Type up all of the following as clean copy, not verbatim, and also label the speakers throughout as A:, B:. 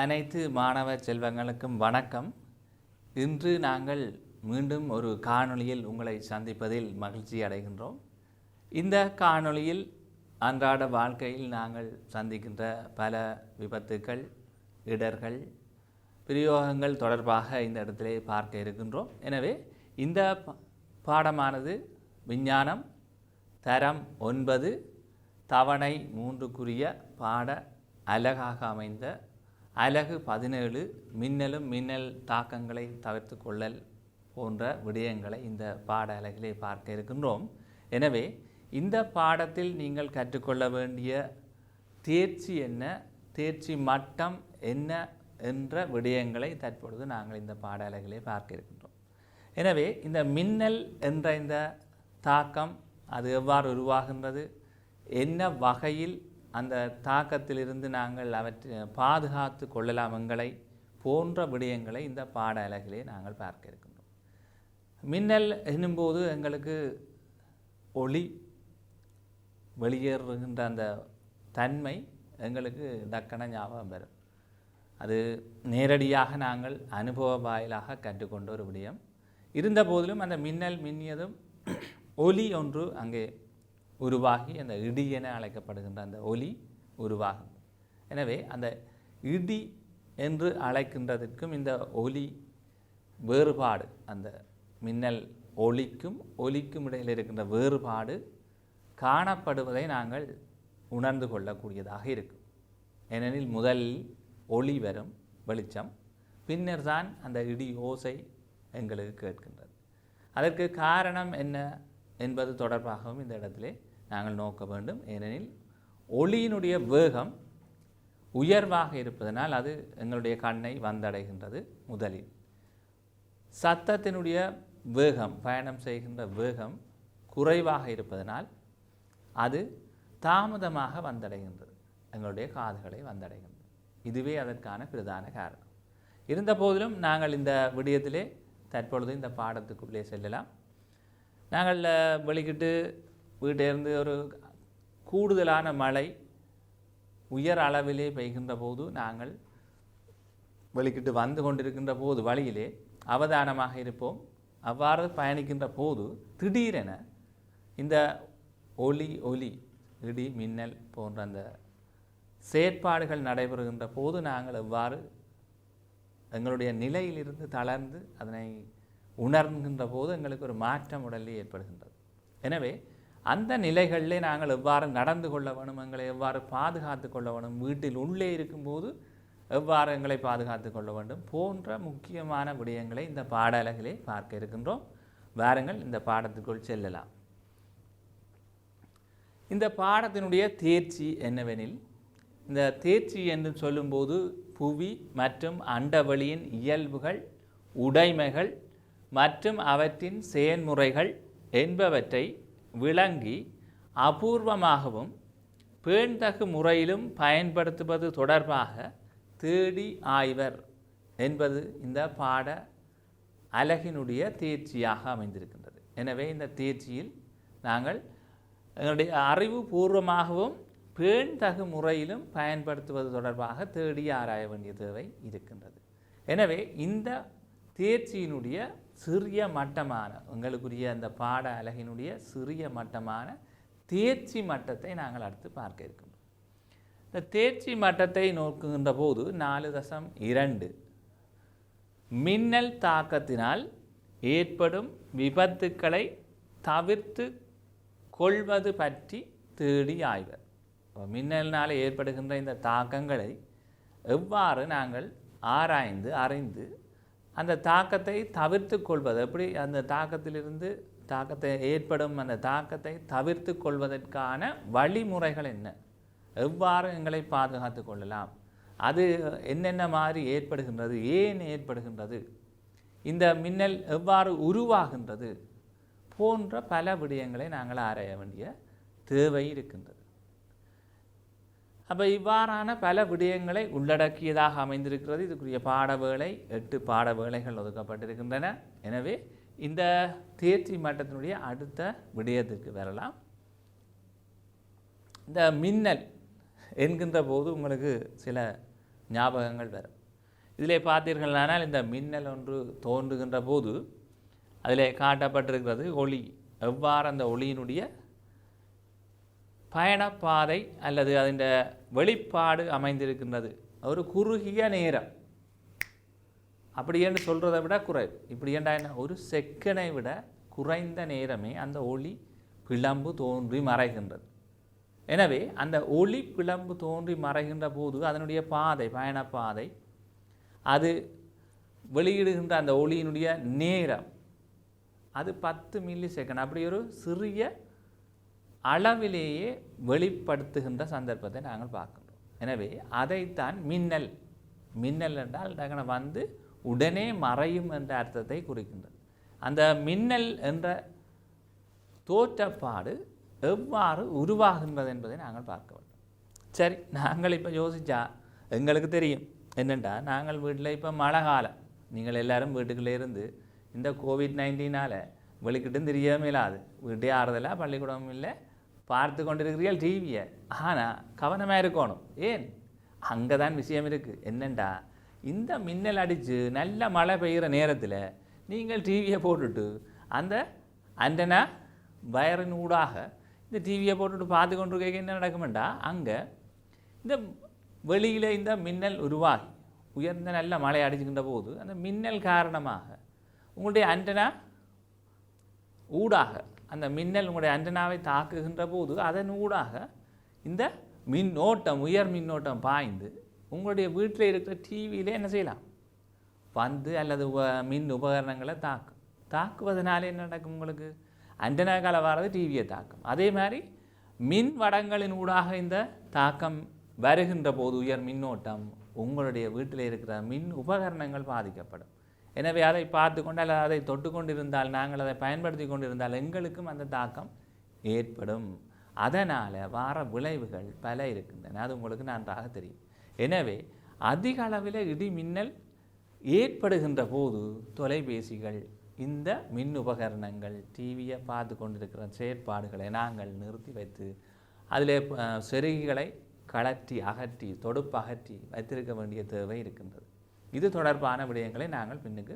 A: அனைத்து மாணவ செல்வங்களுக்கும் வணக்கம். இன்று நாங்கள் மீண்டும் ஒரு காணொளியில் உங்களை சந்திப்பதில் மகிழ்ச்சி அடைகின்றோம். இந்த காணொளியில் அன்றாட வாழ்க்கையில் நாங்கள் சந்திக்கின்ற பல விபத்துக்கள், இடர்கள், பிரயோகங்கள் தொடர்பாக இந்த இடத்திலே பார்க்க இருக்கின்றோம். எனவே இந்த பாடமானது விஞ்ஞானம் தரம் 9 தவணை 3க்குரிய பாட அலகாக அமைந்த அலகு 17 மின்னலும் மின்னல் தாக்கங்களை தவிர்த்து கொள்ளல் போன்ற விடயங்களை இந்த பாட அலகிலே பார்க்க இருக்கின்றோம். எனவே இந்த பாடத்தில் நீங்கள் கற்றுக்கொள்ள வேண்டிய தேர்ச்சி என்ன, தேர்ச்சி மட்டம் என்ன என்ற விடயங்களை தற்பொழுது நாங்கள் இந்த பாட அலகிலே பார்க்க இருக்கின்றோம். எனவே இந்த மின்னல் என்ற இந்த தாக்கம் அது எவ்வாறு உருவாகின்றது, என்ன வகையில் அந்த தாக்கத்திலிருந்து நாங்கள் அவற்றை பாதுகாத்து கொள்ளலாம் எங்களை போன்ற விடயங்களை இந்த பாட அலகிலே நாங்கள் பார்க்க இருக்கின்றோம். மின்னல் என்னும்போது எங்களுக்கு ஒளி வெளியேறுகின்ற அந்த தன்மை எங்களுக்கு டக்கன ஞாபகம் வரும். அது நேரடியாக நாங்கள் அனுபவ வாயிலாக கற்றுக்கொண்ட ஒரு விடயம். இருந்த போதிலும் அந்த மின்னல் மின்னியதும் ஒலி ஒன்று அங்கே உருவாகி அந்த இடி என அழைக்கப்படுகின்ற அந்த ஒலி உருவாகும். எனவே அந்த இடி என்று அழைக்கின்றதற்கும் இந்த ஒலி வேறுபாடு, அந்த மின்னல் ஒலிக்கும் இடையில் இருக்கின்ற வேறுபாடு காணப்படுவதை நாங்கள் உணர்ந்து கொள்ளக்கூடியதாக இருக்கும். ஏனெனில் முதலில் ஒளி வரும், வெளிச்சம், பின்னர் தான் அந்த இடி ஓசை எங்களுக்கு கேட்கின்றது. அதற்கு காரணம் என்ன என்பது தொடர்பாகவும் இந்த இடத்திலே நாங்கள் நோக்க வேண்டும். ஏனெனில் ஒளியினுடைய வேகம் உயர்வாக இருப்பதனால் அது எங்களுடைய கண்ணை வந்தடைகின்றது. முதலில் சத்தத்தினுடைய வேகம், பயணம் செய்கின்ற வேகம் குறைவாக இருப்பதனால் அது தாமதமாக வந்தடைகின்றது, எங்களுடைய காதுகளை வந்தடைகின்றது. இதுவே அதற்கான பிரதான காரணம். இருந்த போதிலும் நாங்கள் இந்த விடயத்திலே தற்பொழுது இந்த பாடத்துக்குள்ளே செல்லலாம். நாங்கள் வெளிக்கிட்டு வீட்டிலிருந்து ஒரு கூடுதலான மழை உயர் அளவிலே பெய்கின்ற போது நாங்கள் வெளிக்கிட்டு வந்து கொண்டிருக்கின்ற போது வழியிலே அவதானமாக இருப்போம். அவ்வாறு பயணிக்கின்ற போது திடீரென இந்த ஒலி இடி மின்னல் போன்ற அந்த செயற்பாடுகள் நடைபெறுகின்ற போது நாங்கள் எவ்வாறு எங்களுடைய நிலையிலிருந்து தளர்ந்து அதனை உணர்கின்ற போது எங்களுக்கு ஒரு மாற்றம் உடலில் ஏற்படுகின்றது. எனவே அந்த நிலைகளிலே நாங்கள் எவ்வாறு நடந்து கொள்ள வேணும், எங்களை எவ்வாறு பாதுகாத்து கொள்ள வேணும், வீட்டில் உள்ளே இருக்கும்போது எவ்வாறு எங்களை பாதுகாத்து கொள்ள வேண்டும் போன்ற முக்கியமான விடயங்களை இந்த பாட அலகிலே பார்க்க இருக்கின்றோம். வாருங்கள் இந்த பாடத்துக்குள் செல்லலாம். இந்த பாடத்தினுடைய தேர்ச்சி என்னவெனில், இந்த தேர்ச்சி என்று சொல்லும்போது புவி மற்றும் அண்டவெளியின் இயல்புகள், உடைமைகள் மற்றும் அவற்றின் செயல்முறைகள் என்பவற்றை விளங்கி அபூர்வமாகவும் பேண்தகு முறையிலும் பயன்படுத்துவது தொடர்பாக தேடி ஆய்வர் என்பது இந்த பாட அலகினுடைய தேர்ச்சியாக அமைந்திருக்கின்றது. எனவே இந்த தேர்ச்சியில் நாங்கள் எங்களுடைய அறிவுபூர்வமாகவும் பேண்தகு முறையிலும் பயன்படுத்துவது தொடர்பாக தேடி ஆராய வேண்டிய தேவை இருக்கின்றது. எனவே இந்த தேர்ச்சியினுடைய சிறிய மட்டமான, உங்களுக்குரிய அந்த பாட அலகினுடைய சிறிய மட்டமான தேர்ச்சி மட்டத்தை நாங்கள் அடுத்து பார்க்க இருக்கின்றோம். இந்த தேர்ச்சி மட்டத்தை நோக்குகின்ற போது 4.2 மின்னல் தாக்கத்தினால் ஏற்படும் விபத்துக்களை தவிர்த்து கொள்வது பற்றி தேடி ஆய்வர். மின்னலினால் ஏற்படுகின்ற இந்த தாக்கங்களை எவ்வாறு நாங்கள் ஆராய்ந்து அறிந்து அந்த தாக்கத்தை தவிர்த்து கொள்வது, எப்படி அந்த தாக்கத்திலிருந்து ஏற்படும் அந்த தாக்கத்தை தவிர்த்து கொள்வதற்கான வழிமுறைகள் என்ன, எவ்வாறு எங்களை பாதுகாத்து கொள்ளலாம், அது என்னென்ன மாதிரி ஏற்படுகின்றது, ஏன் ஏற்படுகின்றது, இந்த மின்னல் எவ்வாறு உருவாகின்றது போன்ற பல விடயங்களை நாங்கள் ஆராய வேண்டிய தேவை இருக்கின்றது. அப்போ இவ்வாறான பல விடயங்களை உள்ளடக்கியதாக அமைந்திருக்கிறது. இதுக்குரிய பாடவேளை 8 பாடவேளைகள் ஒதுக்கப்பட்டிருக்கின்றன. எனவே இந்த தேர்ச்சி மட்டத்தினுடைய அடுத்த விடயத்திற்கு வரலாம். இந்த மின்னல் என்கின்ற போது உங்களுக்கு சில ஞாபகங்கள் வரும். இதிலே பார்த்தீர்களானால் இந்த மின்னல் ஒன்று தோன்றுகின்ற போது அதிலே காட்டப்பட்டிருக்கிறது ஒளி, எவ்வாறு அந்த ஒளியினுடைய பயணப்பாதை அல்லது அதன் வெளிப்பாடு அமைந்திருக்கின்றது. ஒரு குறுகிய நேரம், அப்படி என்று சொல்கிறதை விட குறைவு. இப்படி என்றா என்ன, ஒரு செகண்டை விட குறைந்த நேரமே அந்த ஒளி பிளம்பு தோன்றி மறைகின்றது. எனவே அந்த ஒளி பிளம்பு தோன்றி மறைகின்ற போது அதனுடைய பாதை, பயணப்பாதை, அது வெளியிடுகின்ற அந்த ஒளியினுடைய நேரம் அது 10 மில்லி செகண்ட். அப்படி ஒரு சிறிய அளவிலேயே வெளிப்படுத்துகின்ற சந்தர்ப்பத்தை நாங்கள் பார்க்கின்றோம். எனவே அதைத்தான் மின்னல், மின்னல் என்றால் டக்குன வந்து உடனே மறையும் என்ற அர்த்தத்தை குறிக்கின்றது. அந்த மின்னல் என்ற தோற்றப்பாடு எவ்வாறு உருவாகின்றது என்பதை நாங்கள் பார்க்க வேண்டும். சரி, நாங்கள் இப்போ யோசித்தா எங்களுக்கு தெரியும் என்னென்னா, நாங்கள் வீட்டில் இப்போ மழை காலம், நீங்கள் எல்லோரும் வீட்டுக்குள்ளே இருந்து இந்த கோவிட்-19 வெளிக்கிட்டும் தெரியாமல் இல்லாது, வீட்டே ஆறுதலாக, பள்ளிக்கூடமும் இல்லை, பார்த்து கொண்டிருக்கிறீர்கள் டிவியை. ஆனால் கவனமாக இருக்கணும். ஏன், அங்கே தான் விஷயம் இருக்குது. என்னென்னா, இந்த மின்னல் அடித்து நல்ல மழை பெய்கிற நேரத்தில் நீங்கள் டிவியை போட்டுட்டு அந்த ஆண்டனா வயரின் ஊடாக இந்த டிவியை போட்டுட்டு பார்த்து கொண்டிருக்க என்ன நடக்குமெண்டா, அங்கே இந்த வெளியில் இந்த மின்னல் உருவாகி உயர்ந்த நல்ல மழை அடிச்சுக்கின்ற போது அந்த மின்னல் காரணமாக உங்களுடைய ஆண்டனா ஊடாக அந்த மின்னல் உங்களுடைய ஆண்டனாவை தாக்குகின்ற போது அதன் ஊடாக இந்த மின்னோட்டம், உயர் மின்னோட்டம் பாய்ந்து உங்களுடைய வீட்டில் இருக்கிற டிவியிலே என்ன செய்யலாம், வந்து அல்லது மின் உபகரணங்களை தாக்குவதனால என்ன நடக்கும், உங்களுக்கு ஆண்டனாக்கால வர்றது டிவியை தாக்கும். அதே மாதிரி மின் வடங்களின் ஊடாக இந்த தாக்கம் வருகின்ற போது உயர் மின்னோட்டம் உங்களுடைய வீட்டில் இருக்கிற மின் உபகரணங்கள் பாதிக்கப்படும். எனவே அதை பார்த்து கொண்டு அல்லது அதை தொட்டு கொண்டிருந்தால், நாங்கள் அதை பயன்படுத்தி கொண்டிருந்தால் எங்களுக்கும் அந்த தாக்கம் ஏற்படும். அதனால் வார விளைவுகள் பல இருக்கின்றன, அது உங்களுக்கு நன்றாக தெரியும். எனவே அதிக அளவில் இடி மின்னல் ஏற்படுகின்ற போது தொலைபேசிகள், இந்த மின் உபகரணங்கள், டிவியை பார்த்து கொண்டிருக்கிற செயற்பாடுகளை நாங்கள் நிறுத்தி வைத்து அதில் செருகிகளை கழற்றி அகற்றி, தொடுப்பு அகற்றி வைத்திருக்க வேண்டிய தேவை இருக்கின்றது. இது தொடர்பான விடயங்களை நாங்கள் பின்னுக்கு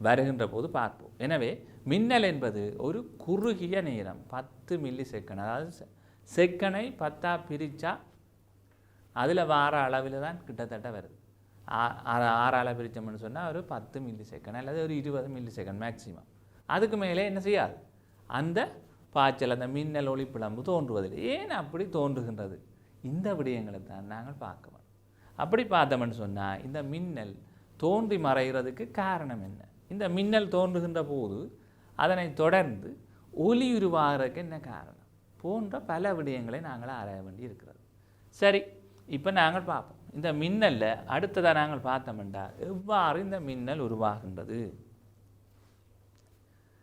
A: வருகின்ற போது பார்ப்போம். எனவே மின்னல் என்பது ஒரு குறுகிய நேரம், 10 மில்லி செகண்ட், அதாவது செகண்டை 10ஆக பிரித்தா அதில் வார அளவில் தான் கிட்டத்தட்ட வருது. 6ஆல் பிரித்தோம்னு சொன்னால் ஒரு 10 மில்லி செகண்ட் அல்லது ஒரு 20 மில்லி செகண்ட் மேக்சிமம். அதுக்கு மேலே என்ன செய்யாது, அந்த பாய்ச்சல், அந்த மின்னல் ஒளி பிளம்பு தோன்றுவதில்லை. ஏன் அப்படி தோன்றுகின்றது, இந்த விடயங்களை தான் நாங்கள் பார்க்க வேண்டும். அப்படி பார்த்தோம்னு சொன்னால் இந்த மின்னல் தோன்றி மறைகிறதுக்கு காரணம் என்ன, இந்த மின்னல் தோன்றுகின்ற போது அதனை தொடர்ந்து ஒலி உருவாகிறதுக்கு என்ன காரணம் போன்ற பல விடயங்களை நாங்கள் ஆராய வேண்டி இருக்கிறது. சரி, இப்போ நாங்கள் பார்ப்போம். இந்த மின்னலில் அடுத்ததாக நாங்கள் பார்த்தோம்னா எவ்வாறு இந்த மின்னல் உருவாகின்றது.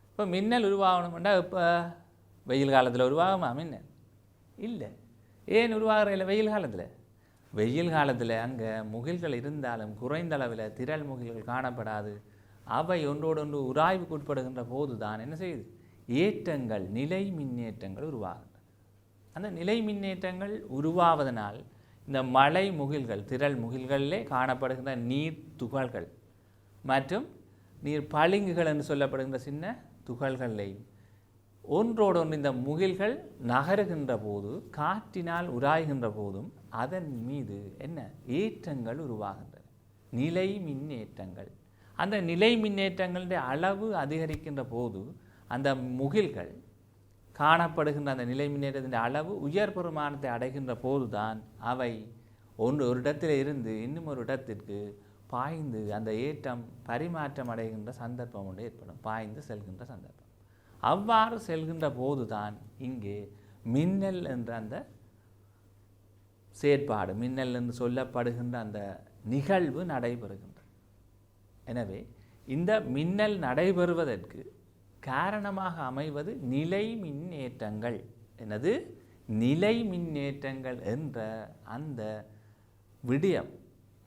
A: இப்போ மின்னல் உருவாகணும்னா இப்போ வெயில் காலத்தில் உருவாகுமா மின்னல்? இல்லை. ஏன் உருவாகிற இல்லை வெயில் காலத்தில்? வெயில் காலத்தில் அங்கே முகில்கள் இருந்தாலும் குறைந்த அளவில் திரள் முகில்கள் காணப்படாது. அவை ஒன்றோடொன்று உராய்வுக்கு உட்படுகின்ற போது தான் என்ன செய்யுது, ஏற்றங்கள், நிலை மின்னேற்றங்கள் உருவாகின்றன. அந்த நிலை மின்னேற்றங்கள் உருவாவதனால் இந்த மழை முகில்கள், திரள் முகில்களிலே காணப்படுகின்ற நீர் துகள்கள் மற்றும் நீர் பளிங்குகள் என்று சொல்லப்படுகின்ற சின்ன துகள்களையும் ஒன்றோடொன்று இந்த முகில்கள் நகருகின்ற போது, காற்றினால் உராய்கின்ற போதும் அதன் மீது என்ன ஏற்றங்கள் உருவாகின்றன, நிலை மின்னேற்றங்கள். அந்த நிலை மின்னேற்றங்களுடைய அளவு அதிகரிக்கின்ற போது அந்த முகில்கள் காணப்படுகின்ற அந்த நிலை மின்னேற்றத்தின் அளவு உயர் பெருமானத்தை அடைகின்ற போதுதான் அவை ஒரு இடத்தில் இருந்து இன்னும் ஒரு இடத்திற்கு பாய்ந்து அந்த ஏற்றம் பரிமாற்றம் அடைகின்ற சந்தர்ப்பம் ஒன்று ஏற்படும், பாய்ந்து செல்கின்ற சந்தர்ப்பம். அவ்வாறு செல்கின்ற போதுதான் இங்கே மின்னல் என்ற அந்த செயற்பாடு, மின்னல் என்று சொல்லப்படுகின்ற அந்த நிகழ்வு நடைபெறுகின்றது. எனவே இந்த மின்னல் நடைபெறுவதற்கு காரணமாக அமைவது நிலை மின்னேற்றங்கள். எனது நிலை மின்னேற்றங்கள் என்ற அந்த விடயம்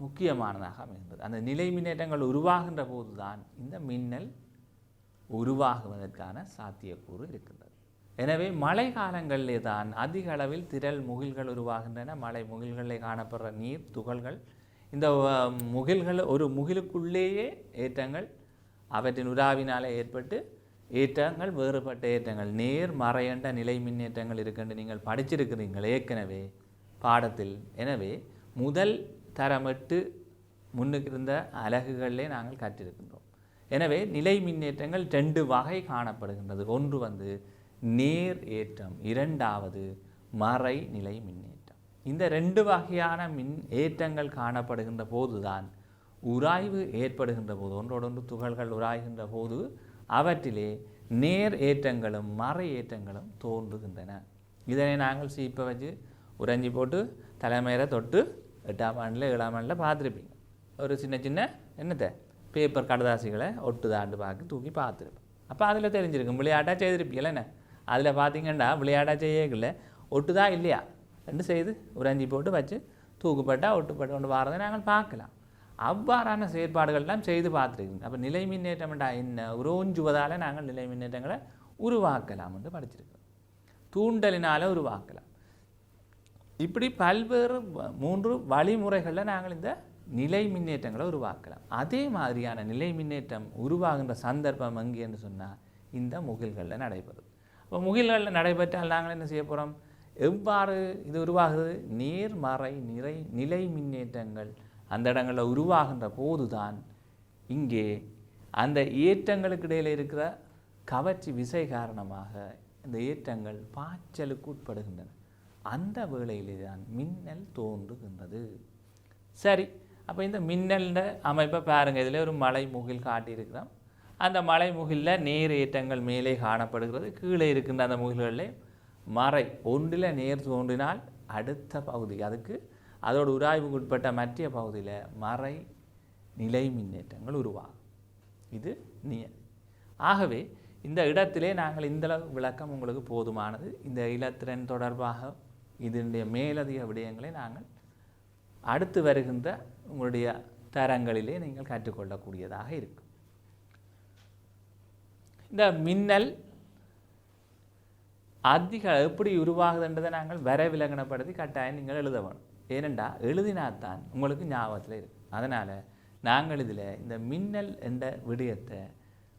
A: முக்கியமானதாக அமைகின்றது. அந்த நிலை மின்னேற்றங்கள் உருவாகின்ற போதுதான் இந்த மின்னல் உருவாகுவதற்கான சாத்தியக்கூறு இருக்கின்றது. எனவே மழை காலங்களிலே தான் அதிக அளவில் திரள் முகில்கள் உருவாகின்றன. மழை முகில்களில் காணப்படுற நீர் துகள்கள் இந்த முகில்கள் ஒரு முகிலுக்குள்ளேயே ஏற்றங்கள் அவற்றின் உராவினால் ஏற்பட்டு ஏற்றங்கள் வேறுபட்ட ஏற்றங்கள் நேர் மறையண்ட நிலை மின்னேற்றங்கள் இருக்கின்ற நீங்கள் படிச்சிருக்கிறீர்கள் ஏற்கனவே பாடத்தில். எனவே முதல் தரமிட்டு முன்னுக்கு இருந்த அலகுகளிலே நாங்கள் கற்றிருக்கின்றோம். எனவே நிலை மின்னேற்றங்கள் 2 வகை காணப்படுகின்றது. ஒன்று நேர் ஏற்றம், இரண்டாவது மறை நிலை மின்னேற்றம். இந்த 2 வகையான மின் ஏற்றங்கள் காணப்படுகின்ற போதுதான் உராய்வு ஏற்படுகின்ற போது, ஒன்றோடொன்று துகள்கள் உராய்கின்ற போது அவற்றிலே நேர் ஏற்றங்களும் மறை ஏற்றங்களும் தோன்றுகின்றன. இதனை நாங்கள் சீப்பை வச்சு உறைஞ்சி போட்டு தலைமையில தொட்டு 8ஆம் ஆண்டில் 7ஆம் ஆண்டில் பார்த்துருப்பீங்க. ஒரு சின்ன சின்ன என்னத்தை பேப்பர் கடதாசிகளை ஒட்டுதாண்டு பார்க்க தூக்கி பார்த்துருப்பேன். அப்போ அதில் தெரிஞ்சிருக்கும் விளையாட்டாக செய்திருப்பீங்கள. என்ன அதில் பார்த்தீங்கன்னா விளையாட்டாக செய்யல ஒட்டுதா இல்லையா ரெண்டு செய்து உறைஞ்சி போட்டு வச்சு தூக்குப்பட்டால் ஒட்டுப்பட்டு கொண்டு வரதை நாங்கள் பார்க்கலாம். அவ்வாறான செயற்பாடுகள்லாம் செய்து பார்த்துருக்கீங்க. அப்போ நிலை மின்னேற்றம்டா என்ன, உரோஞ்சுவதால் நாங்கள் நிலை மின்னேற்றங்களை உருவாக்கலாம் என்று படிச்சிருக்கிறோம். தூண்டலினால் உருவாக்கலாம். இப்படி பல்வேறு 3 வழிமுறைகளில் நாங்கள் இந்த நிலை மின்னேற்றங்களை உருவாக்கலாம். அதே மாதிரியான நிலை மின்னேற்றம் உருவாகின்ற சந்தர்ப்பம் எங்கே என்று சொன்னால் இந்த முகில்களில் நடைபெறும். இப்போ முகில்களில் நடைபெற்றால் நாங்கள் என்ன செய்ய போகிறோம், எவ்வாறு இது உருவாகுது, நேர்மறை நிலை மின்னேற்றங்கள் அந்த இடங்களில் உருவாகின்ற போதுதான் இங்கே அந்த ஏற்றங்களுக்கு இடையில் இருக்கிற கவர்ச்சி விசை காரணமாக இந்த ஏற்றங்கள் பாய்ச்சலுக்கு உட்படுகின்றன. அந்த வேளையிலே தான் மின்னல் தோன்றுகின்றது. சரி, அப்போ இந்த மின்னல்ட அமைப்பை பாருங்கள். இதில் ஒரு மலை முகில் காட்டியிருக்கிறோம். அந்த மலை முகிலில் நேர் ஏற்றங்கள் மேலே காணப்படுகிறது. கீழே இருக்கின்ற அந்த முகில்களில் மறை ஒன்றில் நேர் தோன்றினால் அடுத்த பகுதி அதுக்கு அதோட உராய்வுக்கு உட்பட்ட மற்ற பகுதியில் மறை நிலை மின்னேற்றங்கள் உருவாகும். இது நியதி. ஆகவே இந்த இடத்திலே நாங்கள் இந்த விளக்கம் உங்களுக்கு போதுமானது. இந்த இலத்திறன் தொடர்பாக இதனுடைய மேலதிக விடயங்களை நாங்கள் அடுத்து வருகின்ற உங்களுடைய தரங்களிலே நீங்கள் கற்றுக்கொள்ளக்கூடியதாக இருக்கும். இந்த மின்னல் அதிக எப்படி உருவாகுதுன்றதை நாங்கள் வரைவிலக்கணப்படுத்தி கட்டாயம் நீங்கள் எழுத வேணும். ஏனெண்டா எழுதினாத்தான் உங்களுக்கு ஞாபகத்தில் இருக்கும். அதனால் நாங்கள் இதில் இந்த மின்னல் என்ற விடயத்தை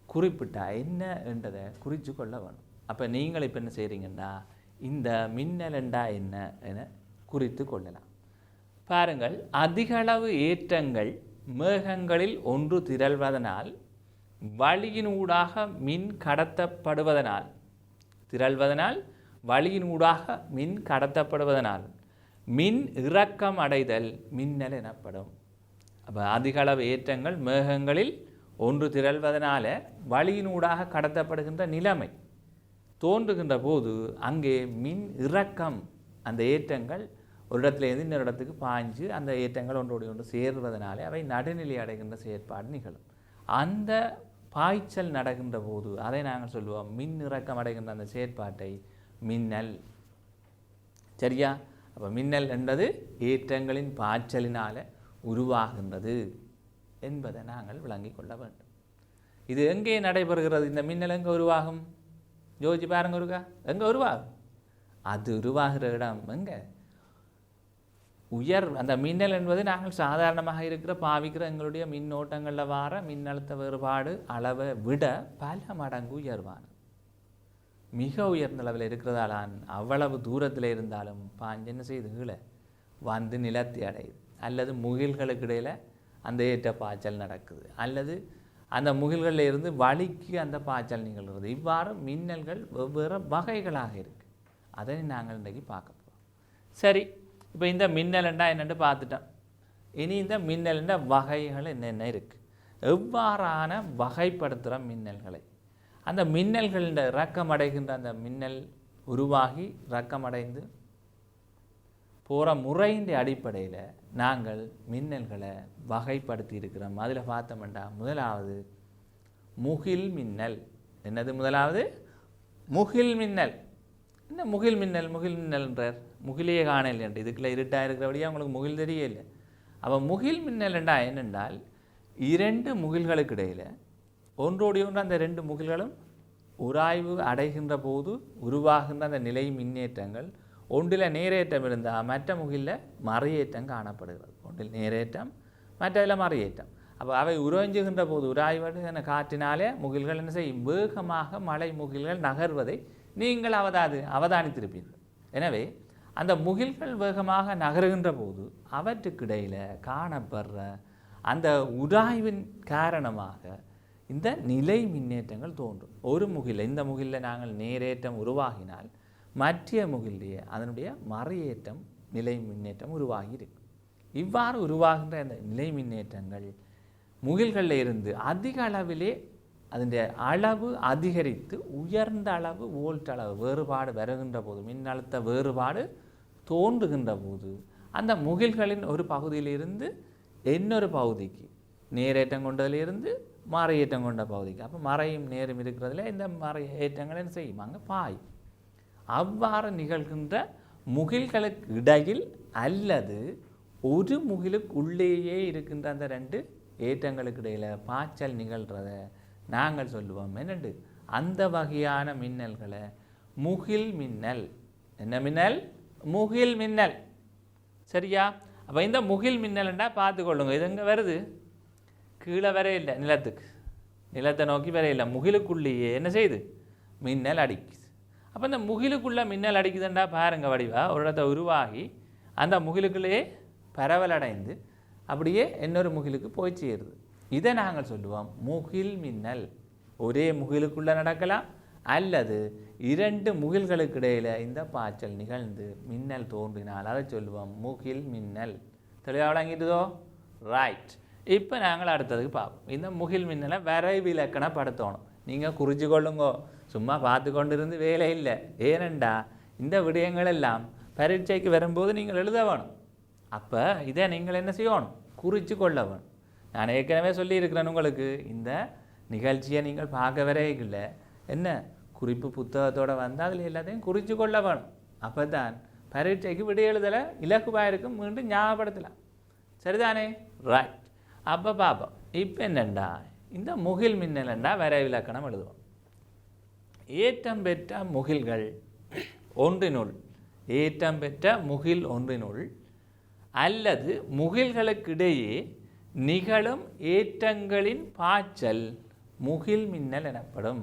A: குறிப்பிட்டா என்ன என்றதை குறித்து கொள்ள வேணும். அப்போ நீங்கள் இப்போ என்ன செய்கிறீங்கன்னா இந்த மின்னல் என்றா என்ன என குறித்து கொள்ளலாம். பாருங்கள், அதிகளவு ஏற்றங்கள் மேகங்களில் ஒன்று திரள்வதனால் வழியினூடாக மின் கடத்தப்படுவதனால் வழியினூடாக மின் கடத்தப்படுவதனால் மின் இறக்கம் அடைதல் மின்னல் எனப்படும். அப்போ அதிகளவு ஏற்றங்கள் மேகங்களில் ஒன்று திரள்வதனால வழியினூடாக கடத்தப்படுகின்ற நிலைமை தோன்றுகின்ற போது அங்கே மின் இறக்கம், அந்த ஏற்றங்கள் ஒரு இடத்துலேருந்து இன்னொரு இடத்துக்கு பாய்ஞ்சு அந்த ஏற்றங்கள் ஒன்றோடு ஒன்று சேர்வதனாலே அவை நடுநிலை அடைகின்ற செயற்பாடு நிகழும். அந்த பாய்ச்சல் நடக்கின்ற போது அதை நாங்கள் சொல்லுவோம் மின் இறக்கம் அடைகின்ற அந்த செயற்பாட்டை மின்னல். சரியா? அப்போ மின்னல் என்பது ஏற்றங்களின் பாய்ச்சலினால் உருவாகின்றது என்பதை நாங்கள் விளங்கிக் கொள்ள வேண்டும். இது எங்கே நடைபெறுகிறது? இந்த மின்னல் எங்கே உருவாகும்? யோசிச்சு பாருங்க ஒருக்கா. எங்கே உருவாகும்? அது உருவாகிற இடம் எங்கே? அந்த மின்னல் என்பது நாங்கள் சாதாரணமாக இருக்கிற பாவிக்கிற எங்களுடைய மின்னோட்டங்களில் வார மின்னழுத்த வேறுபாடு அளவை விட பல மடங்கு உயர்வானது. மிக உயர்ந்த அளவில் இருக்கிறதாலான் அவ்வளவு தூரத்தில் இருந்தாலும் பாஞ்சு என்ன செய்து கீழே வந்து நிலத்தை அடையுது, அல்லது முகில்களுக்கு இடையில் அந்த ஏற்ற பாய்ச்சல் நடக்குது, அல்லது அந்த முகில்களில் இருந்து வழிக்கு அந்த பாய்ச்சல் நிகழ்கிறது. இவ்வாறு மின்னல்கள் வெவ்வேறு வகைகளாக இருக்குது. அதை நாங்கள் இன்றைக்கி பார்க்க போகிறோம். சரி, இப்போ இந்த மின்னல்ண்டா என்னென்னு பார்த்துட்டோம். இனி இந்த மின்னல்ன்ற வகைகள் என்னென்ன இருக்குது, எவ்வாறான வகைப்படுத்துகிற மின்னல்களை, அந்த மின்னல்களின் இறக்கமடைகின்ற அந்த மின்னல் உருவாகி இறக்கமடைந்து போகிற முறையின் அடிப்படையில் நாங்கள் மின்னல்களை வகைப்படுத்தி இருக்கிறோம். அதில் பார்த்தோம்னா முதலாவது முகில் மின்னல். என்னது முதலாவது? முகில் மின்னல். என்ன முகில் மின்னல்? முகில் மின்னல்ன்றார், முகிலையே காணலை என்று இதுக்குள்ளே இருட்டாக இருக்கிறபடியாக உங்களுக்கு முகில் தெரியல. அப்போ முகில் மின்னல் என்னென்றால் 2 முகில்களுக்கு இடையில் ஒன்றோடி ஒன்று அந்த 2 முகில்களும் உராய்வு அடைகின்ற போது உருவாகின்ற அந்த நிலை மின்னேற்றங்கள் ஒன்றில் நேரேற்றம் இருந்தால் மற்ற முகிலில் மறையேற்றம் காணப்படுகிறது. ஒன்றில் நேரேற்றம் மற்றதில் மறையேற்றம். அப்போ அவை உறைஞ்சுகின்ற போது உராய்வடுகின்ற காற்றினாலே முகில்கள் என்ன செய்யும்? வேகமாக மழை முகில்கள் நகர்வதை நீங்கள் அவதானித்திருப்பீர்கள். எனவே அந்த முகில்கள் வேகமாக நகருகின்ற போது அவற்றுக்கிடையில் காணப்படுற அந்த உராய்வின் காரணமாக இந்த நிலை மின்னேற்றங்கள் தோன்றும். ஒரு முகில், இந்த முகிலில் நாங்கள் நேரேற்றம் உருவாகினால் மற்ற முகிலே அதனுடைய மறையேற்றம் நிலை மின்னேற்றம் உருவாகி இருக்கும். இவ்வாறு உருவாகின்ற அந்த நிலை மின்னேற்றங்கள் முகில்களில் இருந்து அதிக அளவிலே அதனுடைய அளவு அதிகரித்து உயர்ந்த அளவு வோல்ட் அளவு வேறுபாடு வருகின்ற போது, மின்னழுத்த வேறுபாடு தோன்றுகின்ற போது அந்த முகில்களின் ஒரு பகுதியிலிருந்து இன்னொரு பகுதிக்கு, நேரேற்றம் கொண்டதிலிருந்து மறையேற்றம் கொண்ட பகுதிக்கு, அப்போ மறையும் நேரம் இருக்கிறதுல இந்த மறையேற்றங்கள் என்ன செய்யும்? அங்கே பாயும். அவ்வாறு நிகழ்கின்ற முகில்களுக்கு இடையில் அல்லது ஒரு முகிலுக்கு உள்ளேயே இருக்கின்ற அந்த ரெண்டு ஏற்றங்களுக்கு இடையில் பாய்ச்சல் நிகழ்கிறத நாங்கள் சொல்லுவோம் என்னண்டு? அந்த வகையான மின்னல்களை முகில் மின்னல். என்ன மின்னல்? முகில் மின்னல். சரியா? அப்போ இந்த முகில் மின்னல்ண்டா பார்த்துக்கொள்ளுங்க. இது எங்கே வருது? கீழே வரையில்லை, நிலத்துக்கு, நிலத்தை நோக்கி வரையில்லை, முகிலுக்குள்ளேயே என்ன செய்யுது? மின்னல் அடிக்குது. அப்போ இந்த முகிலுக்குள்ளே மின்னல் அடிக்குதுண்டா பாருங்க வடிவா ஒரு இடத்தை உருவாகி அந்த முகிலுக்குள்ளேயே பரவலடைந்து அப்படியே இன்னொரு முகிலுக்கு போய் சேருது. இதை நாங்கள் சொல்லுவோம் முகில் மின்னல். ஒரே முகிலுக்குள்ளே நடக்கலாம் அல்லது இரண்டு முகில்களுக்கு இடையில் இந்த பாய்ச்சல் நிகழ்ந்து மின்னல் தோன்றினால் அதை சொல்லுவோம் முகில் மின்னல். தெளிவாக விளங்கிட்டுதோ? ரைட். இப்போ நாங்கள் அடுத்ததுக்கு பார்ப்போம். இந்த முகில் மின்னலை வரைவிலக்கணப்படுத்தணும். நீங்கள் குறித்து கொள்ளுங்கோ, சும்மா பார்த்து கொண்டு இருந்து வேலை இல்லை. ஏனெண்டா இந்த விடயங்கள் எல்லாம் பரீட்சைக்கு வரும்போது நீங்கள் எழுத வேணும். அப்போ இதை நீங்கள் என்ன செய்யணும்? குறித்து கொள்ள வேணும். நான் ஏற்கனவே சொல்லியிருக்கிறேன் உங்களுக்கு, இந்த நிகழ்ச்சியை நீங்கள் பார்க்க வரே இல்லை, என்ன குறிப்பு புத்தகத்தோடு வந்தால் அதில் எல்லாத்தையும் குறித்து கொள்ள வேணும். அப்போ தான் பரீட்சைக்கு விடை எழுதலை இலக்குவாக இருக்கும், மீண்டும் ஞாபகப்படுத்தலாம். சரிதானே? ரைட். அப்போ பார்ப்போம். இப்போ என்னண்டா இந்த முகில் மின்னலண்டா வரைவிலக்கணம் எழுதுவோம். ஏற்றம் பெற்ற முகில்கள் ஒன்றினுள், ஏற்றம் பெற்ற முகில் ஒன்றினுள் அல்லது முகில்களுக்கிடையே நிகழும் ஏற்றங்களின் பாய்ச்சல் முகில் மின்னல் எனப்படும்.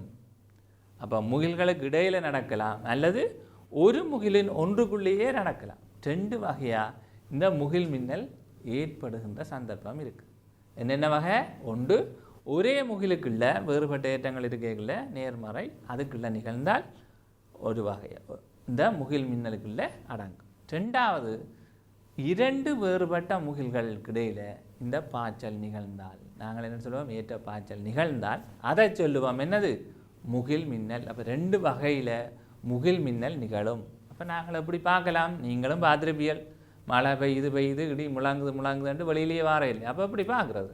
A: அப்போ முகில்களுக்கு இடையில் நடக்கலாம் அல்லது ஒரு முகிலின் ஒன்றுக்குள்ளேயே நடக்கலாம். ரெண்டு வகையாக இந்த முகில் மின்னல் ஏற்படுகின்ற சந்தர்ப்பம் இருக்குது. என்னென்ன வகை? ஒன்று, ஒரே முகிலுக்குள்ள வேறுபட்ட ஏற்றங்கள் இருக்கைக்குள்ள நேர்மறை அதுக்குள்ள நிகழ்ந்தால் ஒரு வகை இந்த முகில் மின்னலுக்குள்ள அடங்கும். ரெண்டாவது, இரண்டு வேறுபட்ட முகில்களுக்கு இடையில் இந்த பாய்ச்சல் நிகழ்ந்தால், நாங்கள் என்ன சொல்லுவோம்? ஏற்ற பாய்ச்சல் நிகழ்ந்தால் அதை சொல்லுவோம் என்னது? முகில் மின்னல். அப்போ ரெண்டு வகையில் முகில் மின்னல் நிகழும். அப்போ நாங்கள் எப்படி பார்க்கலாம்? நீங்களும் பார்த்துருப்பியல், மழை பெய்யுது இடி முழங்குதுன்ட்டு வெளியிலேயே வார இல்லை. அப்போ எப்படி பார்க்குறது?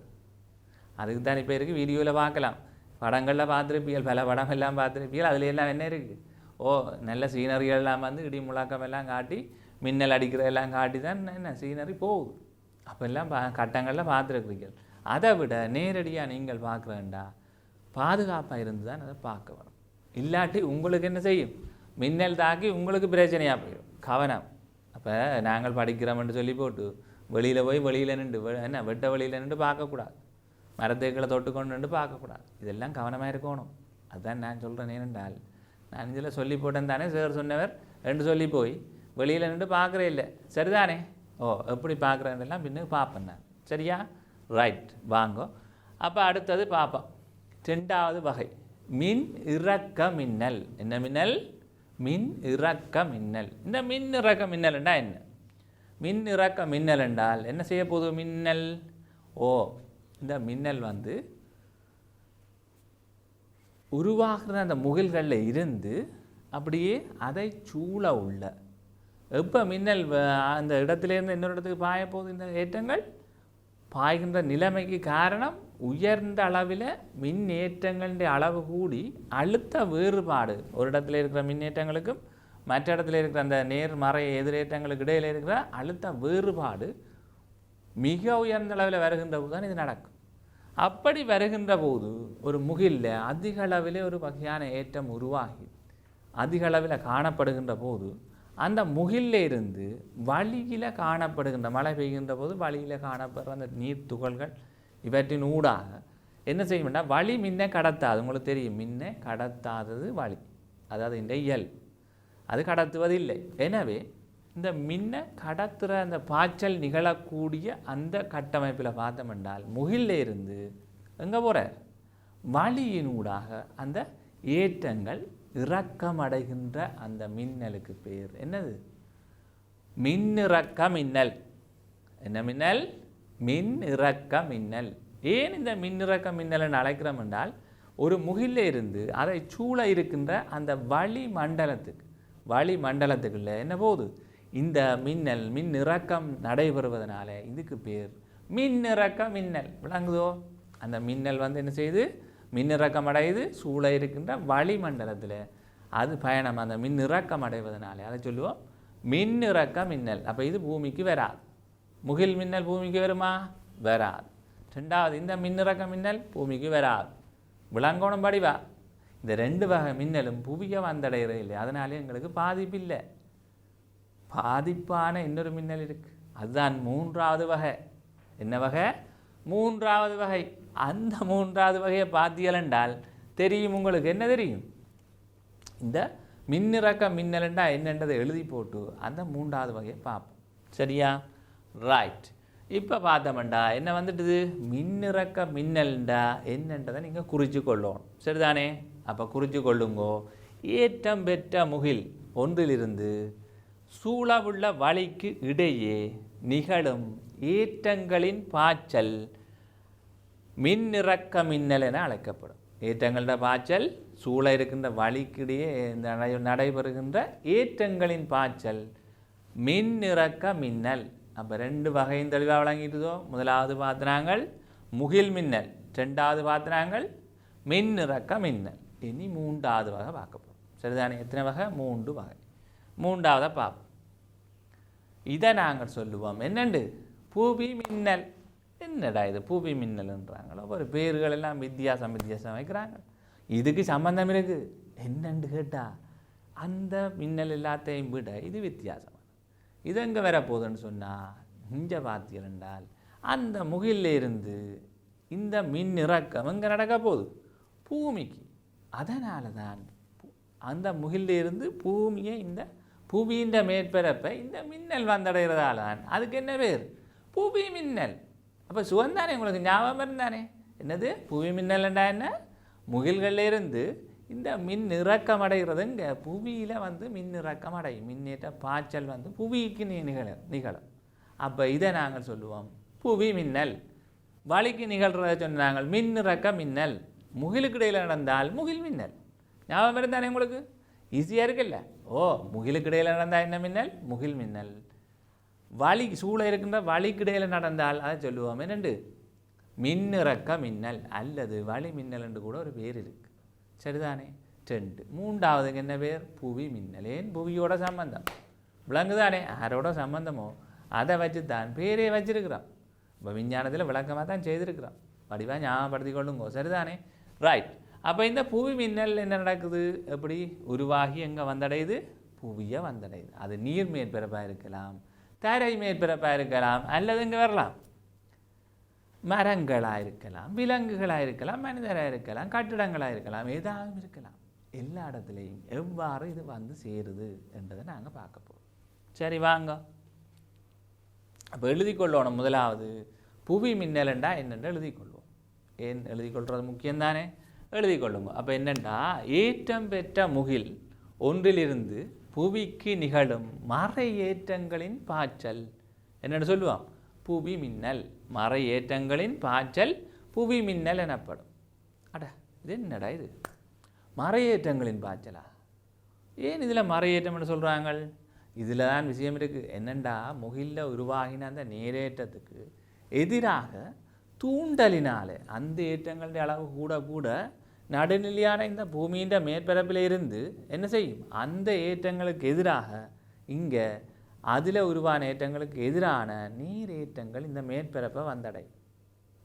A: அதுக்கு தான் இப்போ இருக்குது, வீடியோவில் பார்க்கலாம், படங்களில் பார்த்துருப்பியல், பல படம் எல்லாம் பார்த்துருப்பியல். அதில் எல்லாம் என்ன இருக்குது? ஓ, நல்ல சீனரிகள் எல்லாம் வந்து இடி முழக்கம் எல்லாம் காட்டி மின்னல் அடிக்கிறதெல்லாம் காட்டி தான் என்ன சீனரி போகுது. அப்போல்லாம் கட்டங்களில் பார்த்துருக்கிறீர்கள். அதை விட நேரடியாக நீங்கள் பார்க்குறேன்டா பாதுகாப்பாக இருந்து தான் அதை பார்க்க வரும். இல்லாட்டி உங்களுக்கு என்ன செய்யும்? மின்னல் தாக்கி உங்களுக்கு பிரச்சனையாக போயிடும். கவனம். அப்போ நாங்கள் படிக்கிறோம்னு சொல்லி போட்டு வெளியில் போய் வெளியில் நின்று என்ன வெட்ட வெளியில் நின்று பார்க்கக்கூடாது, மரத்துக்களை தொட்டுக்கொண்டு நின்று பார்க்கக்கூடாது. இதெல்லாம் கவனமாக இருக்கணும். அதுதான் நான் சொல்கிறேன். ஏனென்றால் நான் இதில் சொல்லி போட்டேன் தானே, சார் சொன்னவர் ரெண்டு சொல்லி போய் வெளியில் நின்று பார்க்குறே இல்லை. சரிதானே? ஓ, எப்படி பார்க்குறேன்னெல்லாம் பின்னுக்கு பார்ப்பேன் நான். சரியா? ரைட். வாங்கோ. அப்போ அடுத்தது பார்ப்போம். ரெண்டாவது வகை மின் இறக்க மின்னல். என்ன மின்னல்? மின் இறக்க மின்னல். இந்த மின் இறக்க மின்னல் என்றால் என்ன? மின் இறக்க மின்னல் என்றால் என்ன செய்ய போகுது மின்னல்? ஓ, இந்த மின்னல் வந்து உருவாகிற அந்த முகில்களில் இருந்து அப்படியே அதை சூழ உள்ள, எப்போ மின்னல் அந்த இடத்துலேருந்து இன்னொரு இடத்துக்கு பாய போகுது, இந்த ஏற்றங்கள் பாய்கின்ற நிலைமைக்கு காரணம் உயர்ந்த அளவில் மின் ஏற்றங்களுடைய அளவு கூடி அழுத்த வேறுபாடு, ஒரு இடத்துல இருக்கிற மின்னேற்றங்களுக்கும் மற்ற இடத்துல இருக்கிற அந்த நேர்மறை எதிரேற்றங்களுக்கு இடையில் இருக்கிற அழுத்த வேறுபாடு மிக உயர்ந்த அளவில் வருகின்ற போது தான் இது நடக்கும். அப்படி வருகின்ற போது ஒரு முகிலில் அதிக அளவில் ஒரு வகையான ஏற்றம் உருவாகி அதிக அளவில் காணப்படுகின்ற போது அந்த முகிலில் இருந்து வழியில் காணப்படுகின்ற மழை பெய்கின்ற போது வழியில் காணப்படுற அந்த நீர் துகள்கள் இவற்றின் ஊடாக என்ன செய்யும்னா வழி மின்ன கடத்தாது. உங்களுக்கு தெரியும், மின்ன கடத்தாதது வழி, அதாவது இந்த இயல் அது கடத்துவதில்லை. எனவே இந்த மின்ன கடத்துகிற அந்த பாய்ச்சல் நிகழக்கூடிய அந்த கட்டமைப்பில் பார்த்தோம் என்றால் முகிலில் இருந்து எங்கே போகிறார், வழியினூடாக அந்த ஏற்றங்கள் இறக்கமடைகின்ற அந்த மின்னலுக்கு பேர் என்னது, மின்னிறக்க மின்னல். என்ன மின்னல், மின்னிறக்க மின்னல். ஏன் இந்த மின்னிறக்க மின்னலை அழைக்கிறோம் என்றால் ஒரு முகிலில் இருந்து அதை சூழ இருக்கின்ற அந்த வளிமண்டலத்துக்குள்ள என்ன போகுது, இந்த மின்னல் மின்னிறக்கம் நடைபெறுவதனால இதுக்கு பேர் மின்னிறக்க மின்னல். விளங்குதோ? அந்த மின்னல் என்ன செய்யுது, மின்னிறக்கம் அடையுது, சூழ இருக்கின்ற வளிமண்டலத்தில் அது பயணம் அந்த மின்னிறக்கம் அடைவதனால அதை சொல்லுவோம் மின்னிறக்க மின்னல். அப்போ இது பூமிக்கு வராது. முகில் மின்னல் பூமிக்கு வருமா? வராது. ரெண்டாவது, இந்த மின்னிறக்க மின்னல் பூமிக்கு வராது. விளங்கோணம் படிவா. இந்த ரெண்டு வகை மின்னலும் புவியை வந்தடைகிறது இல்லை, அதனாலே எங்களுக்கு பாதிப்பு இல்லை. பாதிப்பான இன்னொரு மின்னல் இருக்கு, அதுதான் மூன்றாவது வகை. என்ன வகை? மூன்றாவது வகை. அந்த மூன்றாவது வகையை பார்த்தீர்கள் என்றால் தெரியும் உங்களுக்கு. என்ன தெரியும்? இந்த மின்னிறக்க மின்னல்ண்டா என்னன்றதை எழுதி போட்டு அந்த மூன்றாவது வகையை பார்ப்போம். சரியா? ரைட். இப்போ பார்த்தோம்டா என்ன வந்துட்டுது, மின்னிறக்க மின்னல்ண்டா என்னன்றதை நீங்கள் குறித்து கொள்ளணும். சரிதானே? அப்போ குறித்து கொள்ளுங்கோ. ஏற்றம் பெற்ற முகில் ஒன்றிலிருந்து சூழவுள்ள வழிக்கு இடையே நிகழும் ஏற்றங்களின் பாய்ச்சல் மின்னிறக்க மின்னல் என அழைக்கப்படும். ஏற்றங்களோட பாய்ச்சல் சூழ இருக்கின்ற வழிக்கிடையே நடைபெறுகின்ற ஏற்றங்களின் பாய்ச்சல் மின்னிறக்க மின்னல். அப்போ ரெண்டு வகையும் தெளிவாக விளங்கிட்டுதோ. முதலாவது பார்த்துனாங்கள் முகில் மின்னல், ரெண்டாவது பார்த்துனாங்கள் மின்னிறக்க மின்னல். இனி மூன்றாவது வகை பார்க்க போகிறோம். சரிதானே? எத்தனை வகை? 3 வகை. மூன்றாவதை பார்ப்போம். இதை நாங்கள் சொல்லுவோம் என்னண்டு, பூமி மின்னல். என்னடா இது பூமி மின்னல்ன்றாங்களோ, ஒரு பேர்கள் எல்லாம் வித்தியாசம் வைக்கிறாங்க. இதுக்கு சம்பந்தம் இருக்குது. என்னண்டு கேட்டால் அந்த மின்னல் எல்லாத்தையும் விட இது வித்தியாசம். இது எங்கே வரப்போகுதுன்னு சொன்னால், இங்கே பார்த்தீர்கள் என்றால் அந்த முகிலில் இருந்து இந்த மின் இறக்கம் எங்கே நடக்க போகுது, பூமிக்கு. அதனால தான் அந்த முகிலில் இருந்து பூமியை, இந்த புவியின் மேற்பரப்பை இந்த மின்னல் வந்தடைகிறதால தான் அதுக்கு என்ன பேர், புவி மின்னல். அப்போ சுகந்தானே உங்களுக்கு ஞாபகம் இருந்தானே. என்னது புவி மின்னல்ண்டா என்ன, முகில்களில் இருந்து இந்த மின் இறக்கம் அடைகிறது. இங்கே புவியில் மின் இறக்கம் அடையும், மின்னேற்ற பாய்ச்சல் புவிக்கு நிகழும். அப்போ இதை நாங்கள் சொல்லுவோம் புவி மின்னல். வழிக்கு நிகழ்கிறத சொன்னாங்க மின் இறக்க மின்னல். முகிலுக்கு இடையில் நடந்தால் முகில் மின்னல். ஞாபகம் இருந்தானே உங்களுக்கு, ஈஸியாக இருக்குல்ல. ஓ, முகிலுக்கு இடையில் நடந்தால் என்ன மின்னல், முகில் மின்னல். வழி சூழ இருக்கின்ற வழிக்கு இடையில் நடந்தால் அதை சொல்லுவோம் என்னண்டு, மின்னிறக்க மின்னல் அல்லது வழி மின்னல் என்று கூட ஒரு பேர் இருக்குது. சரிதானே? 2. மூன்றாவதுக்கு என்ன பேர், புவி மின்னல். ஏன், புவியோட சம்பந்தம் விளங்குதானே, யாரோட சம்பந்தமோ அதை வச்சு தான் பேரே வச்சிருக்கிறோம். இப்போ விஞ்ஞானத்தில் விளக்கமாக தான் செய்திருக்கிறோம். வடிவாக ஞாபகப்படுத்தி கொள்ளுங்கோ. சரிதானே? ரைட். அப்போ இந்த புவி மின்னல் என்ன நடக்குது, எப்படி உருவாகி எங்கே வந்தடையுது, புவியை வந்தடையுது. அது நீர் மேற்பரப்பாக இருக்கலாம், தரை மேற்பரப்பாக இருக்கலாம், அல்லது இங்கே வரலாம் மரங்களாக இருக்கலாம், விலங்குகளாக இருக்கலாம், மனிதராக இருக்கலாம், கட்டிடங்களாக இருக்கலாம், ஏதாவது இருக்கலாம். எல்லா இடத்துலையும் எவ்வாறு இது சேருது என்றதை நாங்கள் பார்க்க போகிறோம். சரி வாங்க. அப்போ எழுதிக்கொள்ளணும். முதலாவது புவி மின்னலண்டா என்னென்று எழுதிக்கொள்வோம். ஏன் எழுதிக்கொள்வது முக்கியம்தானே, எழுதிக்கொள்ளுங்க. அப்போ என்னென்னா, ஏற்றம் பெற்ற முகில் ஒன்றிலிருந்து புவிக்கு நிகழும் மறை ஏற்றங்களின் பாய்ச்சல் என்னென்னு சொல்லுவோம், புவி மின்னல். மறை ஏற்றங்களின் பாய்ச்சல் புவி மின்னல் எனப்படும். இது என்னடா இது, மறை ஏற்றங்களின் பாய்ச்சலா? ஏன் இதில் மறை ஏற்றம்னு சொல்கிறாங்க? இதில் தான் விஷயம் இருக்குது. என்னென்னா, முகிலில் உருவாகின அந்த நேரேற்றத்துக்கு எதிராக தூண்டலினால் அந்த ஏற்றங்களுடைய அளவு கூட கூட நடுநிலையான இந்த பூமியின் மேற்பரப்பில் இருந்து என்ன செய்யும், அந்த ஏற்றங்களுக்கு எதிராக இங்கே அதில் உருவான ஏற்றங்களுக்கு எதிரான நீர் ஏற்றங்கள் இந்த மேற்பரப்பை வந்தடையும்.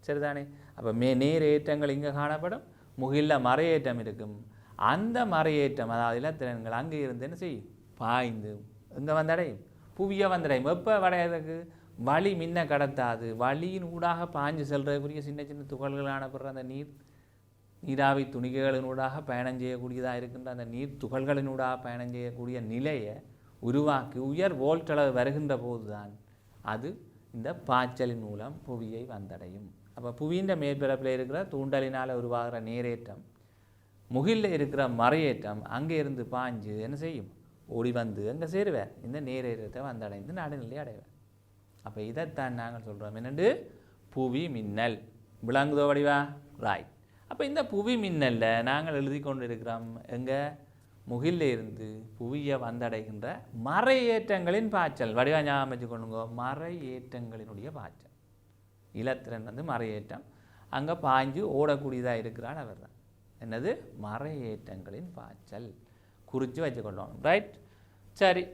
A: சரிதானே? அப்போ நேர் ஏற்றங்கள் இங்கே காணப்படும், முகிலில் மறையேற்றம் இருக்கும். அந்த மறையேற்றம், அதாவது இலத்திரன்கள் அங்கே இருந்து என்ன செய்யும், பாய்ந்து எங்கே வந்தடையும்? புவியை வந்தடையும். எப்போ வடையிறதுக்கு வழி மின்ன கடத்தாது, வழியின் ஊடாக பாஞ்சு செல்றதுக்குரிய சின்ன சின்ன துகள்களான பிறகு அந்த நீராவி துணிகைகளினூடாக பயணம் செய்யக்கூடியதாக இருக்கின்ற அந்த நீர் துகள்களினூடாக பயணம் செய்யக்கூடிய நிலையை உருவாக்கி உயர் வோல்ட்டளவு வருகின்ற போது தான் அது இந்த பாய்ச்சலின் மூலம் புவியை வந்தடையும். அப்போ புவியின் மேற்பரப்பில் இருக்கிற தூண்டலினால் உருவாகிற நீரேற்றம், முகிலில் இருக்கிற மறையேற்றம் அங்கே இருந்து பாஞ்சு என்ன செய்யும்? ஓடி வந்து அங்கே சேருவார், இந்த நீரேற்றத்தை வந்தடைந்து நடுநிலை அடைவார். அப்போ இதைத்தான் நாங்கள் சொல்கிறோம் என்னென்று புவி மின்னல். விளங்குதோ வடிவா? ராய். அப்போ இந்த புவி மின்னலில் நாங்கள் எழுதி கொண்டு இருக்கிறோம் எங்கள் முகிலில் இருந்து புவியை வந்தடைகின்ற மறையேற்றங்களின் பாய்ச்சல். வடிவா ஞாபகம் வச்சு கொண்டுங்க, மறையேற்றங்களினுடைய பாய்ச்சல். இலத்திரன் வந்து மறையேற்றம், அங்கே பாய்ஞ்சு ஓடக்கூடியதாக இருக்கிறான் அவர் தான். என்னது? மறையேற்றங்களின் பாய்ச்சல். குறித்து வச்சுக்கொள்ளணும். ரைட், சரி.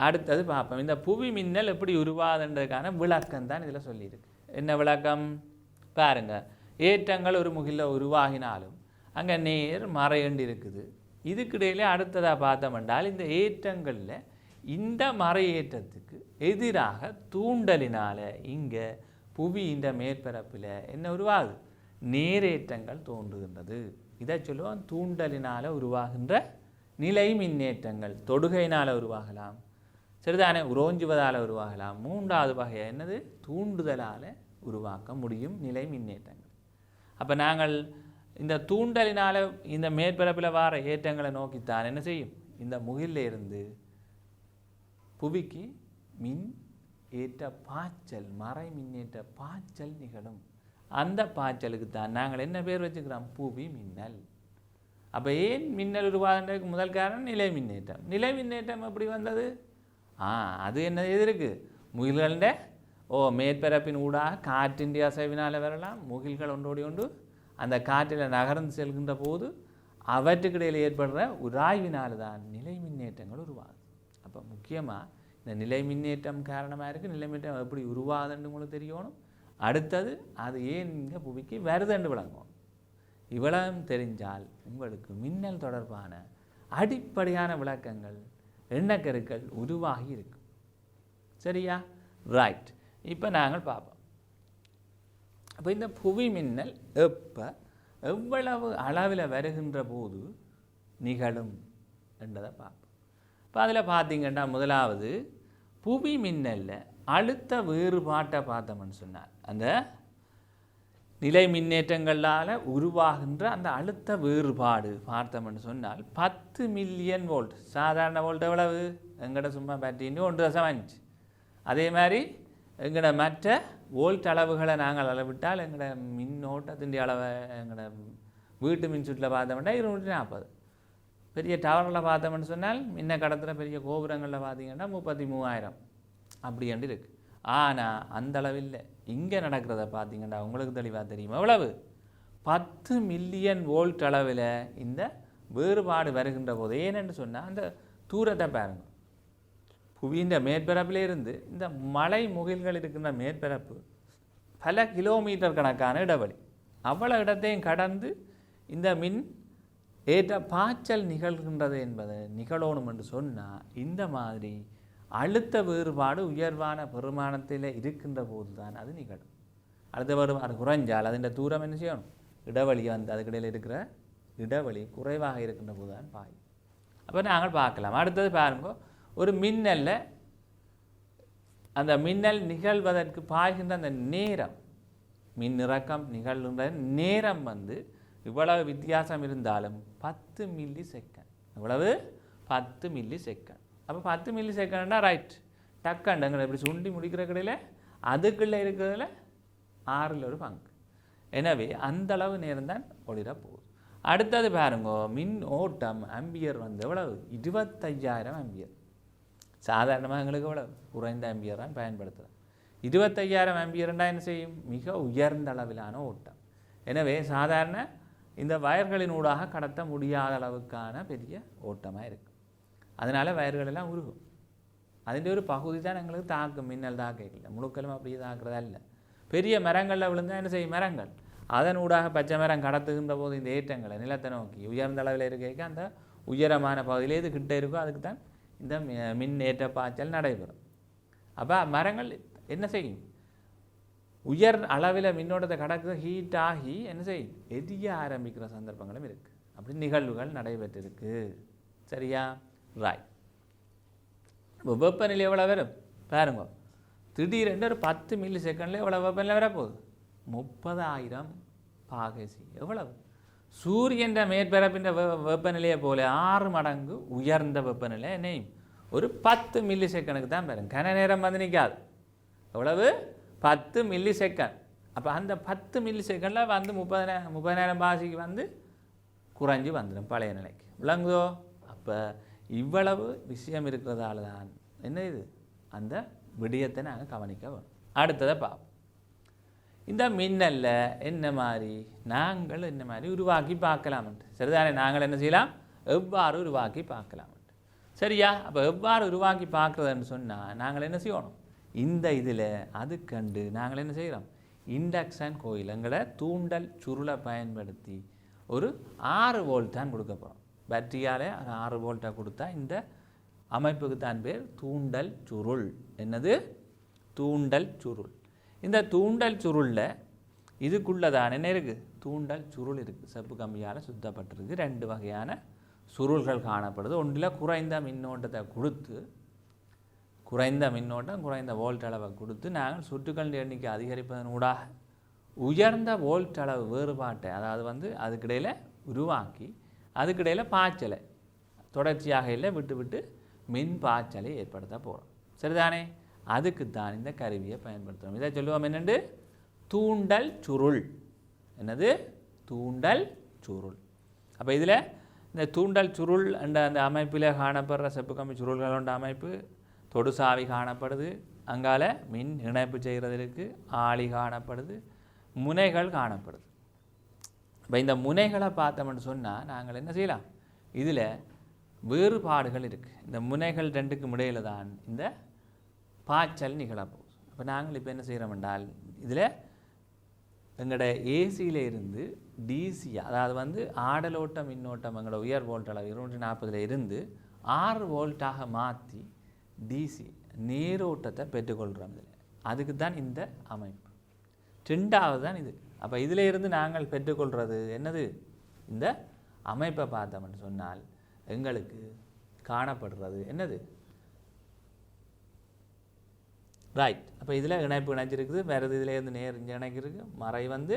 A: அடுத்தது பார்ப்போம், இந்த புவி மின்னல் எப்படி உருவாதுன்றதுக்கான விளக்கம் தான் இதில் சொல்லியிருக்கு. என்ன விளக்கம் பாருங்க. ஏற்றங்கள் ஒரு முகிலில் உருவாகினாலும் அங்கே நேர் மறையண்டு இருக்குது. இதுக்கிடையிலே அடுத்ததாக பார்த்தோம் என்றால் இந்த ஏற்றங்களில் இந்த மறையேற்றத்துக்கு எதிராக தூண்டலினால் இங்கே புவியின் மேற்பரப்பில் என்ன உருவாகுது? நேரேற்றங்கள் தோன்றுகின்றது. இதை சொல்லுவோம் தூண்டலினால் உருவாகின்ற நிலை மின்னேற்றங்கள். தொடுகையினால் உருவாகலாம், சரிதானே, உரோஞ்சுவதால் உருவாகலாம். மூன்றாவது வகை என்னது? தூண்டுதலால் உருவாக்க முடியும் நிலை மின்னேற்றங்கள். அப்போ நாங்கள் இந்த தூண்டலினால் இந்த மேற்பரப்பில் வார ஏற்றங்களை நோக்கித்தான் என்ன செய்யும்? இந்த முகிலில் இருந்து புவிக்கு மின் ஏற்ற பாய்ச்சல், மறை மின்னேற்ற பாய்ச்சல் நிகழும். அந்த பாய்ச்சலுக்கு தான் நாங்கள் என்ன பேர் வச்சுக்கிறோம்? புவி மின்னல். அப்போ ஏன் மின்னல் உருவாகின்றதுக்கு முதல் காரணம் நிலை மின்னேற்றம். நிலை மின்னேற்றம் எப்படி வந்தது? அது என்ன எதிருக்கு? முகில்கள மேற்பரப்பின் ஊடாக காற்றின் அசைவினால் வரலாம். முகில்கள் ஒன்றோடி ஒன்று அந்த காற்றில் நகர்ந்து செல்கின்ற போது அவற்றுக்கிடையில் ஏற்படுற உராய்வினால் தான் நிலை மின்னேற்றங்கள் உருவாகுது. அப்போ முக்கியமாக இந்த நிலை மின்னேற்றம் காரணமாக இருக்குது. நிலை மின்னேற்றம் எப்படி உருவாகுதுன்னு உங்களுக்கு தெரியணும். அடுத்தது அது ஏன் இங்கே புவிக்கு வருதுன்னு விளங்கும். இவ்வளவு தெரிஞ்சால் உங்களுக்கு மின்னல் தொடர்பான அடிப்படையான விளக்கங்கள், எண்ணக்கருக்கள் உருவாகி இருக்கும். சரியா? ரைட். இப்போ நாங்கள் பார்ப்போம். அப்போ இந்த புவி மின்னல் எவ்வளவு அளவில் வருகின்ற போது நிகழும் என்றதை பார்ப்போம். இப்போ அதில் பார்த்தீங்கன்னா முதலாவது புவி மின்னலில் அழுத்த வேறுபாட்டை பார்த்தோம்னு சொன்னார். அந்த நிலை மின்னேற்றங்களால் உருவாகின்ற அந்த அழுத்த வேறுபாடு பார்த்தோம்னு சொன்னால் 10 மில்லியன் வோல்ட். சாதாரண வோல்ட் எவ்வளவு? எங்கட சும்மா பேட்டரின்னு 1.5. அதே மாதிரி எங்களோட மற்ற வோல்ட் அளவுகளை நாங்கள் அளவிட்டால் எங்களோட மின்னோட்டத்தின் அளவை எங்களோட வீட்டு மின்சுற்றில் பார்த்தோம்னா 240. பெரிய டவரில் பார்த்தோம்னு சொன்னால் மின்ன கடத்துகிற பெரிய கோபுரங்களில் பார்த்தீங்கன்னா 33,000 அப்படி என்று இருக்குது. ஆனால் அந்த அளவில் இங்கே நடக்கிறத பார்த்தீங்கன்னா உங்களுக்கு தெளிவாக தெரியும் எவ்வளவு? 10 மில்லியன் வோல்ட் அளவில் இந்த வேறுபாடு வருகின்ற போது. ஏனென்று சொன்னால் அந்த தூரத்தை பாருங்கள். புவியின் மேற்பரப்பில் இருந்து இந்த மலை முகில்கள் இருக்கின்ற மேற்பரப்பு பல கிலோமீட்டர் கணக்கான இடைவெளி. அவ்வளோ இடத்தையும் கடந்து இந்த மின் ஏற்ற பாய்ச்சல் நிகழ்கின்றது என்பதை நிகழணும் என்று சொன்னால் இந்த மாதிரி அழுத்த வேறுபாடு உயர்வான பெருமானத்தில் இருக்கின்ற போது தான் அது நிகழும். அழுத்த வேறுபாடு குறைஞ்சால் அதன் தூரம் என்ன செய்யணும்? இடைவெளி வந்து அதுக்கிடையில் இருக்கிற இடைவெளி குறைவாக இருக்கின்ற போது தான் பாயும். அப்போ நாங்கள் பார்க்கலாம். அடுத்தது பாருங்க, ஒரு மின்னலில் அந்த மின்னல் நிகழ்வதற்கு பாய்கின்ற அந்த நேரம், மின் இறக்கம் நிகழ்கின்ற நேரம் வந்து இவ்வளவு வித்தியாசம் இருந்தாலும் 10 மில்லி செகண்ட். இவ்வளவு 10 மில்லி செகண்ட். அப்போ 10 மில்லி செகண்ட்னா ரைட் டக்குண்டங்களை இப்படி சுண்டி முடிக்கிற கடையில் அதுக்குள்ளே இருக்கிறதுல 6ல் ஒரு பங்கு. எனவே அந்தளவு நேரம் தான் ஒளிர போகுது. அடுத்தது பாருங்க, மின் ஓட்டம் ஆம்பியர் வந்து எவ்வளவு? 25,000 ஆம்பியர். சாதாரணமாக எங்களுக்கு எவ்வளவு? குறைந்த ஆம்பியர் தான் பயன்படுத்துகிறோம். 25,000 ஆம்பியர்னா என்ன செய்யும்? மிக உயர்ந்த அளவிலான ஓட்டம். எனவே சாதாரண இந்த வயர்களின் ஊடாக கடத்த முடியாத அளவுக்கான பெரிய ஓட்டமாக இருக்குது. அதனால் வயர்களெல்லாம் உருகும். அதிൻ്റെ ஒரு பகுதி தான் எங்களுக்கு தாக்கும். மின்னல் தாக்கல முழுக்களும் அப்படியே தாக்குறதா இல்லை. பெரிய மரங்களில் விழுந்தால் என்ன செய்யும்? மரங்கள் அதன் ஊடாக பச்சை மரம் கடத்துகின்ற போது இந்த ஏற்றங்களை நிலத்தை நோக்கி உயர்ந்த அளவில் இருக்க அந்த உயரமான பகுதியில் எது கிட்டே இருக்கோ அதுக்கு தான் இந்த மின்னேற்ற பாய்ச்சல் நடைபெறும். அப்போ மரங்கள் என்ன செய்யும்? உயர் அளவில் மின்னோட்டத்தை கடக்க ஹீட் ஆகி என்ன செய்யும்? எரிய ஆரம்பிக்கிற சந்தர்ப்பங்களும் இருக்குது. அப்படி நிகழ்வுகள் நடைபெற்றிருக்கு. சரியா? ராய். இப்போ வெப்பநிலை எவ்வளோ வரும் பாருங்க. திடீரென்று ஒரு 10 மில்லி செகண்டில் எவ்வளோ வெப்பநிலை வரப்போகுது? 30,000 பாகை. எவ்வளவு? சூரியன் மேற்பரப்பின் வெப்பநிலையை போல 6 மடங்கு உயர்ந்த வெப்பநிலை என்னையும் ஒரு 10 மில்லி செகண்டுக்கு தான் பாருங்க. கன நேரம் வந்து நிற்காது. எவ்வளவு? 10 மில்லி செகண்ட். அப்போ அந்த 10 மில்லி செகண்டில் வந்து 30,000 பாசிக்கு வந்து குறைஞ்சி வந்துடும் பழைய நிலைக்கு. விளங்குதோ? அப்போ இவ்வளவு விஷயம் இருக்கிறதால தான் என்ன இது அந்த விடயத்தை நாங்கள் கவனிக்க வேணும். அடுத்ததை பார்ப்போம். இந்த மின்னலில் என்ன மாதிரி நாங்கள் என்ன மாதிரி உருவாக்கி பார்க்கலாம்ட்டு. சரிதானே? நாங்கள் என்ன செய்யலாம்? எவ்வாறு உருவாக்கி பார்க்கலாம்ட்டு. சரியா? அப்போ எவ்வாறு உருவாக்கி பார்க்குறதுன்னு சொன்னால் நாங்கள் என்ன செய்யணும்? இந்த இதில் அது கண்டு நாங்கள் என்ன செய்கிறோம்? இண்டக்ஷன் கோயில் எங்களை தூண்டல் சுருளை பயன்படுத்தி ஒரு 6 வோல்ட் தான் கொடுக்க போகிறோம். பேட்டரியால் 6 வோல்ட்டாக கொடுத்தா இந்த அமைப்புக்கு தான் பேர் தூண்டல் சுருள். என்னது? தூண்டல் சுருள். இந்த தூண்டல் சுருளில் இதுக்குள்ளே தான் என்ன இருக்குது? தூண்டல் சுருள் இருக்குது. செப்பு கம்பியால் சுத்தப்பட்டிருக்கு. 2 வகையான சுருள்கள் காணப்படுது. ஒன்றில் குறைந்த மின்னோட்டத்தை கொடுத்து குறைந்த மின்னோட்டம் குறைந்த வோல்ட் அளவை கொடுத்து நாங்கள் சுற்றுக்கள் எண்ணிக்கை அதிகரிப்பதன் ஊடாக உயர்ந்த வோல்ட் அளவு வேறுபாட்டை அதாவது வந்து அதுக்கிடையில் உருவாக்கி அதுக்கிடையில் பாய்ச்சலை தொடர்ச்சியாக இல்லை விட்டு விட்டு மின் பாய்ச்சலை ஏற்படுத்த போகிறோம். சரிதானே? அதுக்கு தான் இந்த கருவியை பயன்படுத்துகிறோம். இதை சொல்லுவோம் என்னென்று? தூண்டல் சுருள். என்னது? தூண்டல் சுருள். அப்போ இதில் இந்த தூண்டல் சுருள் என்ற அந்த அமைப்பில் காணப்படுற செப்பு கம்பி சுருள்களோட அமைப்பு தொடுசாவி காணப்படுது. அங்கால மின் இணைப்பு செய்கிறதுக்கு ஆளி காணப்படுது. முனைகள் காணப்படுது. இப்போ இந்த முனைகளை பார்த்தோம்னு சொன்னால் நாங்கள் என்ன செய்யலாம்? இதில் வேறுபாடுகள் இருக்குது. இந்த முனைகள் 2க்கும் இடையில் தான் இந்த பாய்ச்சல் நிகழப்போகுது. அப்போ நாங்கள் இப்போ என்ன செய்கிறோம் என்றால் இதில் எங்களோட ஏசியில் இருந்து டிசி அதாவது வந்து ஆடலோட்ட மின்னோட்டம் எங்களோட உயர் வோல்ட் அளவு 240 இருந்து 6 வோல்ட்டாக மாற்றி டிசி நேரோட்டத்தை பெற்றுக்கொள்கிறோம். இதில் அதுக்கு தான் இந்த அமைப்பு. 2வது தான் இது. அப்போ இதில் இருந்து நாங்கள் பெற்றுக்கொள்கிறது என்னது? இந்த அமைப்பை பார்த்தோம்னு சொன்னால் எங்களுக்கு காணப்படுறது என்னது? ரைட். அப்போ இதில் இணைப்பு இணைச்சிருக்குது. வேறு இதில் இருந்து நேர் இங்கே இணைக்கிருக்கு. மறை வந்து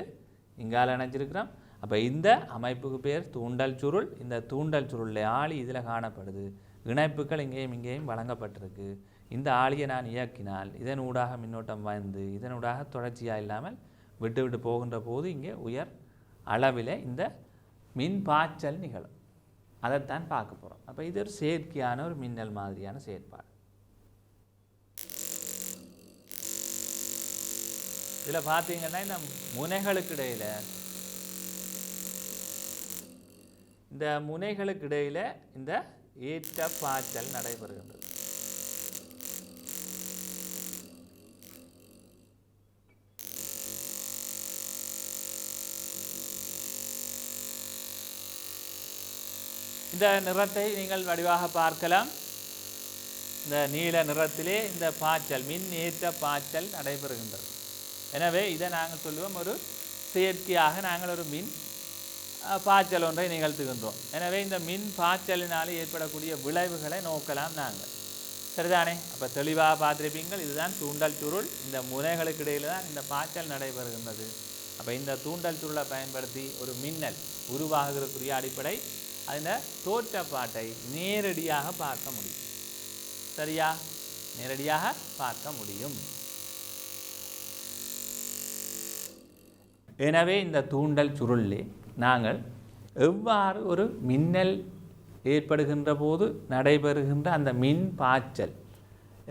A: இங்கால இணைச்சிருக்கிறோம். அப்போ இந்த அமைப்புக்கு பேர் தூண்டல் சுருள். இந்த தூண்டல் சுருளில் ஆளி இதில் காணப்படுது. இணைப்புகள் இங்கேயும் இங்கேயும் வழங்கப்பட்டிருக்கு. இந்த ஆளியை நான் இயக்கினால் இதன் ஊடாக மின்னோட்டம் வந்து இதன் ஊடாக தொடர்ச்சியாக இல்லாமல் விட்டு விட்டு போகின்ற போது இங்கே உயர் அளவில் இந்த மின் பாய்ச்சல் நிகழும். அதைத்தான் பார்க்க போகிறோம். அப்போ இது ஒரு செயற்கையான ஒரு மின்னல் மாதிரியான செயற்பாடு. இதில் பார்த்தீங்கன்னா இந்த முனைகளுக்கு இடையில் இந்த ஏற்ற பாய்ச்சல் நடைபெறுகின்றது. இந்த நிறத்தை நீங்கள் வடிவாக பார்க்கலாம். இந்த நீல நிறத்திலே இந்த பாய்ச்சல் மின் ஏற்ற பாய்ச்சல் நடைபெறுகின்றது. எனவே இதை நாங்கள் சொல்லுவோம் ஒரு செயற்கையாக நாங்கள் ஒரு மின் பாய்ச்சல் ஒன்றை நிகழ்த்துகின்றோம். எனவே இந்த மின் பாய்ச்சலினாலே ஏற்படக்கூடிய விளைவுகளை நோக்கலாம் நாங்கள். சரிதானே? அப்போ தெளிவாக பார்த்துருப்பீங்கள். இதுதான் தூண்டல் சுருள். இந்த முனைகளுக்கு இடையில் தான் இந்த பாய்ச்சல் நடைபெறுகின்றது. அப்போ இந்த தூண்டல் சுருளை பயன்படுத்தி ஒரு மின்னல் உருவாகிறதுக்குரிய அடிப்படை அந்த தோற்றப்பாட்டை நேரடியாக பார்க்க முடியும். சரியா? நேரடியாக பார்க்க முடியும். எனவே இந்த தூண்டல் சுருளிலே நாங்கள் எவ்வாறு ஒரு மின்னல் ஏற்படுகின்ற போது நடைபெறுகின்ற அந்த மின் பாய்ச்சல்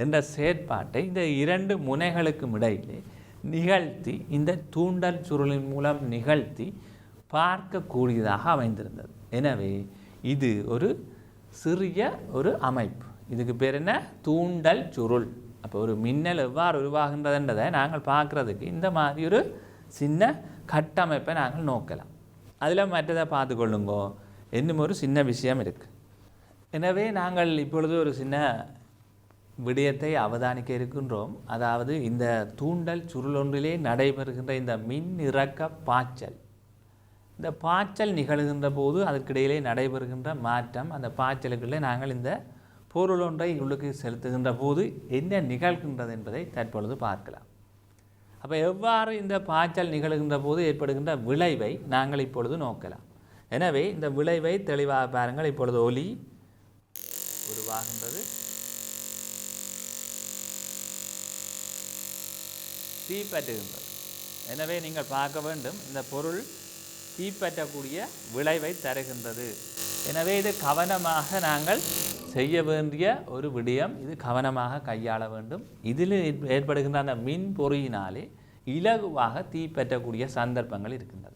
A: என்ற செயற்பாட்டை இந்த 2 முனைகளுக்கும் இடையிலே நிகழ்த்தி இந்த தூண்டல் சுருளின் மூலம் நிகழ்த்தி பார்க்கக்கூடியதாக அமைந்திருந்தது. எனவே இது ஒரு சிறிய ஒரு அமைப்பு. இதுக்கு பேர் என்ன? தூண்டல் சுருள். அப்போ ஒரு மின்னல் எவ்வாறு உருவாகின்றதுன்றதை நாங்கள் பார்க்குறதுக்கு இந்த மாதிரி ஒரு சின்ன கட்டமைப்பை நாங்கள் நோக்கலாம். அதில் மற்றதை பார்த்துக்கொள்ளுங்கோ. இன்னும் ஒரு சின்ன விஷயம் இருக்குது. எனவே நாங்கள் இப்பொழுது ஒரு சின்ன விடயத்தை அவதானிக்க இருக்கின்றோம். அதாவது இந்த தூண்டல் சுருளொன்றிலே நடைபெறுகின்ற இந்த மின் இறக்க பாய்ச்சல், இந்த பாய்ச்சல் நிகழ்கின்ற போது அதற்கிடையிலே நடைபெறுகின்ற மாற்றம், அந்த பாய்ச்சலுக்குள்ளே நாங்கள் இந்த பொருள் ஒன்றை உள்ளுக்கு செலுத்துகின்ற போது என்ன நிகழ்கின்றது என்பதை தற்பொழுது பார்க்கலாம். அப்போ எவ்வாறு இந்த பாய்ச்சல் நிகழ்கின்ற போது ஏற்படுகின்ற விளைவை நாங்கள் இப்பொழுது நோக்கலாம். எனவே இந்த விளைவை தெளிவாக பாருங்கள். இப்பொழுது ஒலி உருவாகின்றது, தீப்பற்றுகின்றது. எனவே நீங்கள் பார்க்க வேண்டும், இந்த பொருள் தீப்பற்றக்கூடிய விளைவை தருகின்றது. எனவே இது கவனமாக நாங்கள் செய்ய வேண்டிய ஒரு விடயம், இது கவனமாக கையாள வேண்டும். இதில் ஏற்படுகின்ற அந்த மின் பொறியினாலே இலகுவாக தீப்பற்றக்கூடிய சந்தர்ப்பங்கள் இருக்கின்றது.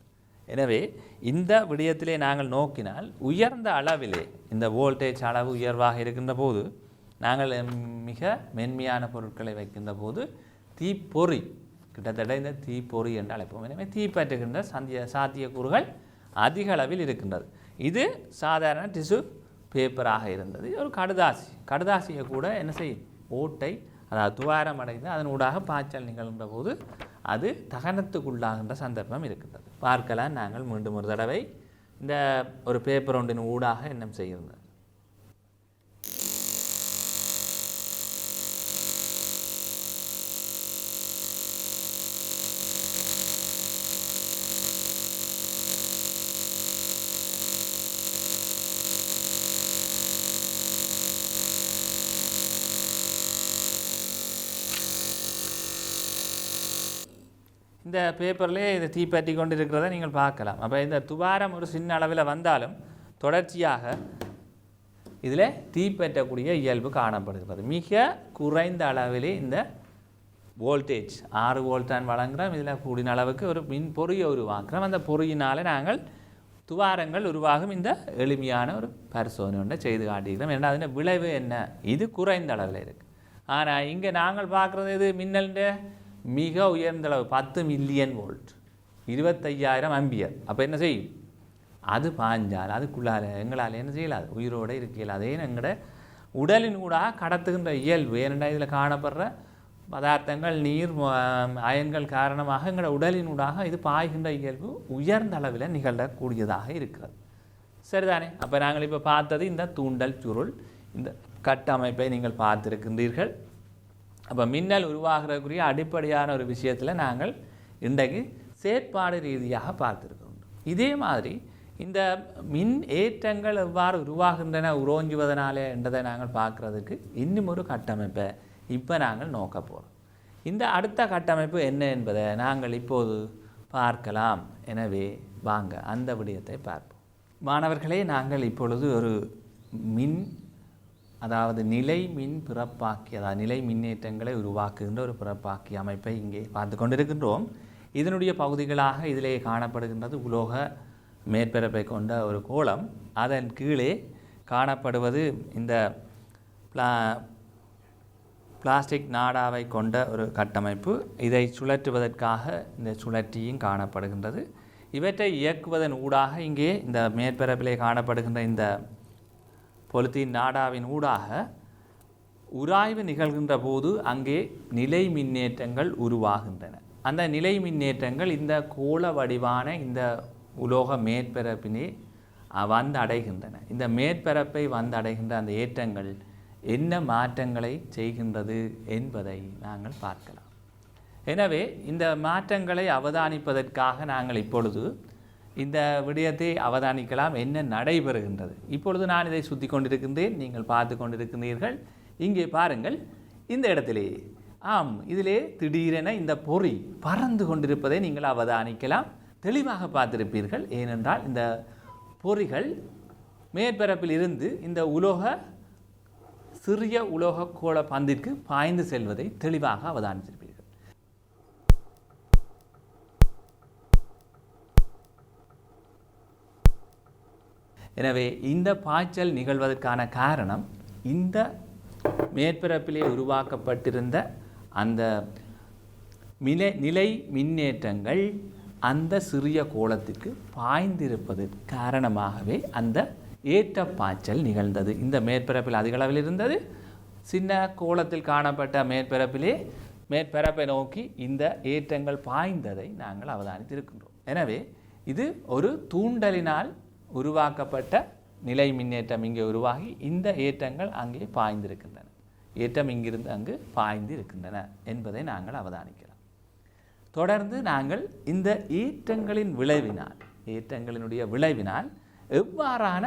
A: எனவே இந்த விடயத்திலே நாங்கள் நோக்கினால் உயர்ந்த அளவிலே இந்த வோல்டேஜ் அளவு உயர்வாக இருக்கின்ற போது, நாங்கள் மிக மென்மையான பொருட்களை வைக்கின்ற போது தீப்பொறி, கிட்டத்தட்ட இந்த தீப்பொறி என்று அழைப்போம். எனவே தீப்பற்றுகின்ற சாத்தியக்கூறுகள் அதிக அளவில் இருக்கின்றது. இது சாதாரண டிஷ்யூ பேப்பராக இருந்தது. ஒரு கடுதாசியை கூட என்ன செய்யும், ஓட்டை, அதாவது துவாரம் அடைந்து அதன் ஊடாக பாய்ச்சல் நிகழ்கின்ற போது அது தகனத்துக்குள்ளாகின்ற சந்தர்ப்பம் இருக்கின்றது. பார்க்கலாம் நாங்கள் மீண்டும் ஒரு தடவை இந்த ஒரு பேப்பர் ஒன்றின் ஊடாக என்ன செய்கின்றது. இந்த பேப்பர்லேயே இது தீப்பற்றி கொண்டு இருக்கிறத நீங்கள் பார்க்கலாம். அப்போ இந்த துவாரம் ஒரு சின்ன அளவில் வந்தாலும் தொடர்ச்சியாக இதில் தீப்பற்றக்கூடிய இயல்பு காணப்படுகிறது. மிக குறைந்த அளவிலே இந்த வோல்டேஜ் 6 வோல்ட் தான் வழங்குகிறோம். இதில் கூடின அளவுக்கு ஒரு மின் பொறியை உருவாக்குறோம். அந்த பொறியினால் நாங்கள் துவாரங்கள் உருவாகும் இந்த எளிமையான ஒரு பரிசோதனை ஒன்றை செய்து காட்டுகிறோம். ஏன்னா அதன் விளைவு என்ன, இது குறைந்த அளவில் இருக்குது. ஆனால் இங்கே நாங்கள் பார்க்குறது இது மின்னல்ன்ற மிக உயர்ந்த அளவு 10 மில்லியன் வோல்ட், 25,000 ஆம்பியர். அப்போ என்ன செய்யும், அது பாஞ்சால் அதுக்குள்ளால் எங்களால் என்ன செய்யலாது, உயிரோடு இருக்கையில். அதே எங்களோட உடலின் ஊடாக கடத்துகின்ற இயல்பு, ஏனென்றால் இதில் காணப்படுற பதார்த்தங்கள் நீர் அயன்கள் காரணமாக எங்களோட உடலின் ஊடாக இது பாய்கின்ற இயல்பு உயர்ந்த அளவில் நிகழக்கூடியதாக இருக்கிறது. சரிதானே? அப்போ நாங்கள் இப்போ பார்த்தது இந்த தூண்டல் சுருள், இந்த கட்டமைப்பை நீங்கள் பார்த்துருக்கின்றீர்கள். அப்போ மின்னல் உருவாகிறதுக்குரிய அடிப்படையான ஒரு விஷயத்தில் நாங்கள் இன்றைக்கு செயற்பாடு ரீதியாக பார்த்துருக்கோம். இதே மாதிரி இந்த மின் ஏற்றங்கள் எவ்வாறு உருவாகின்றன உரோஞ்சுவதனாலே என்றதை நாங்கள் பார்க்குறதுக்கு இன்னும் ஒரு கட்டமைப்பை இப்போ நாங்கள் நோக்க போகிறோம். இந்த அடுத்த கட்டமைப்பு என்ன என்பதை நாங்கள் இப்போது பார்க்கலாம். எனவே வாங்க அந்த விடயத்தை பார்ப்போம். மாணவர்களே, நாங்கள் இப்பொழுது ஒரு அதாவது நிலை மின் பிறப்பாக்கி, அதாவது நிலை மின்னேற்றங்களை உருவாக்குகின்ற ஒரு பிறப்பாக்கி அமைப்பை இங்கே பார்த்து கொண்டிருக்கின்றோம். இதனுடைய பகுதிகளாக இதிலே காணப்படுகின்றது உலோக மேற்பரப்பை கொண்ட ஒரு கோளம். அதன் கீழே காணப்படுவது இந்த பிளாஸ்டிக் நாடாவை கொண்ட ஒரு கட்டமைப்பு. இதை சுழற்றுவதற்காக இந்த சுழற்சியும் காணப்படுகின்றது. இவற்றை இயக்குவதன் ஊடாக இங்கே இந்த மேற்பரப்பிலே காணப்படுகின்ற இந்த பொலித்தீன் நாடாவின் ஊடாக உராய்வு நிகழ்கின்ற போது அங்கே நிலை மின்னேற்றங்கள் உருவாகின்றன. அந்த நிலை மின்னேற்றங்கள் இந்த கோள வடிவான இந்த உலோக மேற்பரப்பினை வந்தடைகின்றன. இந்த மேற்பரப்பை வந்தடைகின்ற அந்த ஏற்றங்கள் என்ன மாற்றங்களை செய்கின்றது என்பதை நாங்கள் பார்க்கலாம். எனவே இந்த மாற்றங்களை அவதானிப்பதற்காக நாங்கள் இப்பொழுது இந்த விடயத்தை அவதானிக்கலாம், என்ன நடைபெறுகின்றது. இப்பொழுது நான் இதை சுற்றி கொண்டிருக்கின்றேன், நீங்கள் பார்த்து கொண்டிருக்கிறீர்கள். இங்கே பாருங்கள், இந்த இடத்திலே இதிலே திடீரென இந்த பொறி பறந்து கொண்டிருப்பதை நீங்கள் அவதானிக்கலாம். தெளிவாக பார்த்திருப்பீர்கள். ஏனென்றால் இந்த பொறிகள் மேற்பரப்பில் இருந்து இந்த சிறிய உலோக கோள பந்திற்கு பாய்ந்து செல்வதை தெளிவாக அவதானித்திருப்பீர்கள். எனவே இந்த பாய்ச்சல் நிகழ்வதற்கான காரணம் இந்த மேற்பரப்பிலே உருவாக்கப்பட்டிருந்த அந்த நிலை மின்னேற்றங்கள் அந்த சிறிய கோளத்திற்கு பாய்ந்திருப்பதற்கு காரணமாகவே அந்த ஏற்றப்பாய்ச்சல் நிகழ்ந்தது. இந்த மேற்பரப்பில் அதிக அளவில் இருந்தது. சின்ன கோலத்தில் காணப்பட்ட மேற்பரப்பை நோக்கி இந்த ஏற்றங்கள் பாய்ந்ததை நாங்கள் அவதானித்திருக்கின்றோம். எனவே இது ஒரு தூண்டலினால் உருவாக்கப்பட்ட நிலை மின்னேற்றம் இங்கே உருவாகி இந்த ஏற்றங்கள் அங்கே பாய்ந்திருக்கின்றன. ஏற்றம் இங்கிருந்து அங்கு பாய்ந்து இருக்கின்றன என்பதை நாங்கள் அவதானிக்கலாம். தொடர்ந்து நாங்கள் இந்த ஏற்றங்களினுடைய விளைவினால் எவ்வாறான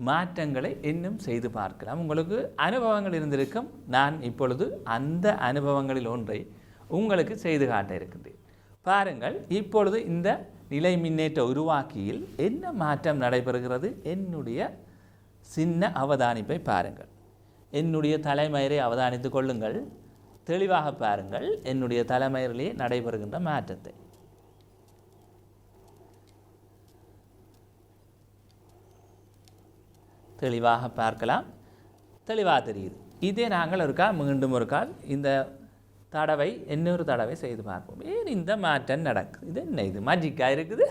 A: மாற்றங்களை இன்னும் செய்து பார்க்கலாம். உங்களுக்கு அனுபவங்கள் இருந்திருக்கும். நான் இப்பொழுது அந்த அனுபவங்களில் ஒன்றை உங்களுக்கு செய்து காட்ட இருக்கின்றேன். பாருங்கள், இப்பொழுது இந்த நிலை மின்னேற்ற உருவாக்கியில் என்ன மாற்றம் நடைபெறுகிறது? என்னுடைய சின்ன அவதானிப்பை பாருங்கள். என்னுடைய தலைமயிரை அவதானித்துக் கொள்ளுங்கள். தெளிவாக பாருங்கள் என்னுடைய தலைமயிரிலே நடைபெறுகின்ற மாற்றத்தை. தெளிவாக பார்க்கலாம். தெளிவாக தெரியுது. இதே நாங்கள் மீண்டும் ஒரு கால் இந்த தடவை இன்னொரு தடவை செய்து பார்ப்போம். ஏன் இந்த மாற்றம் நடக்குது? இது என்ன, இது மேஜிக்காக இருக்குது?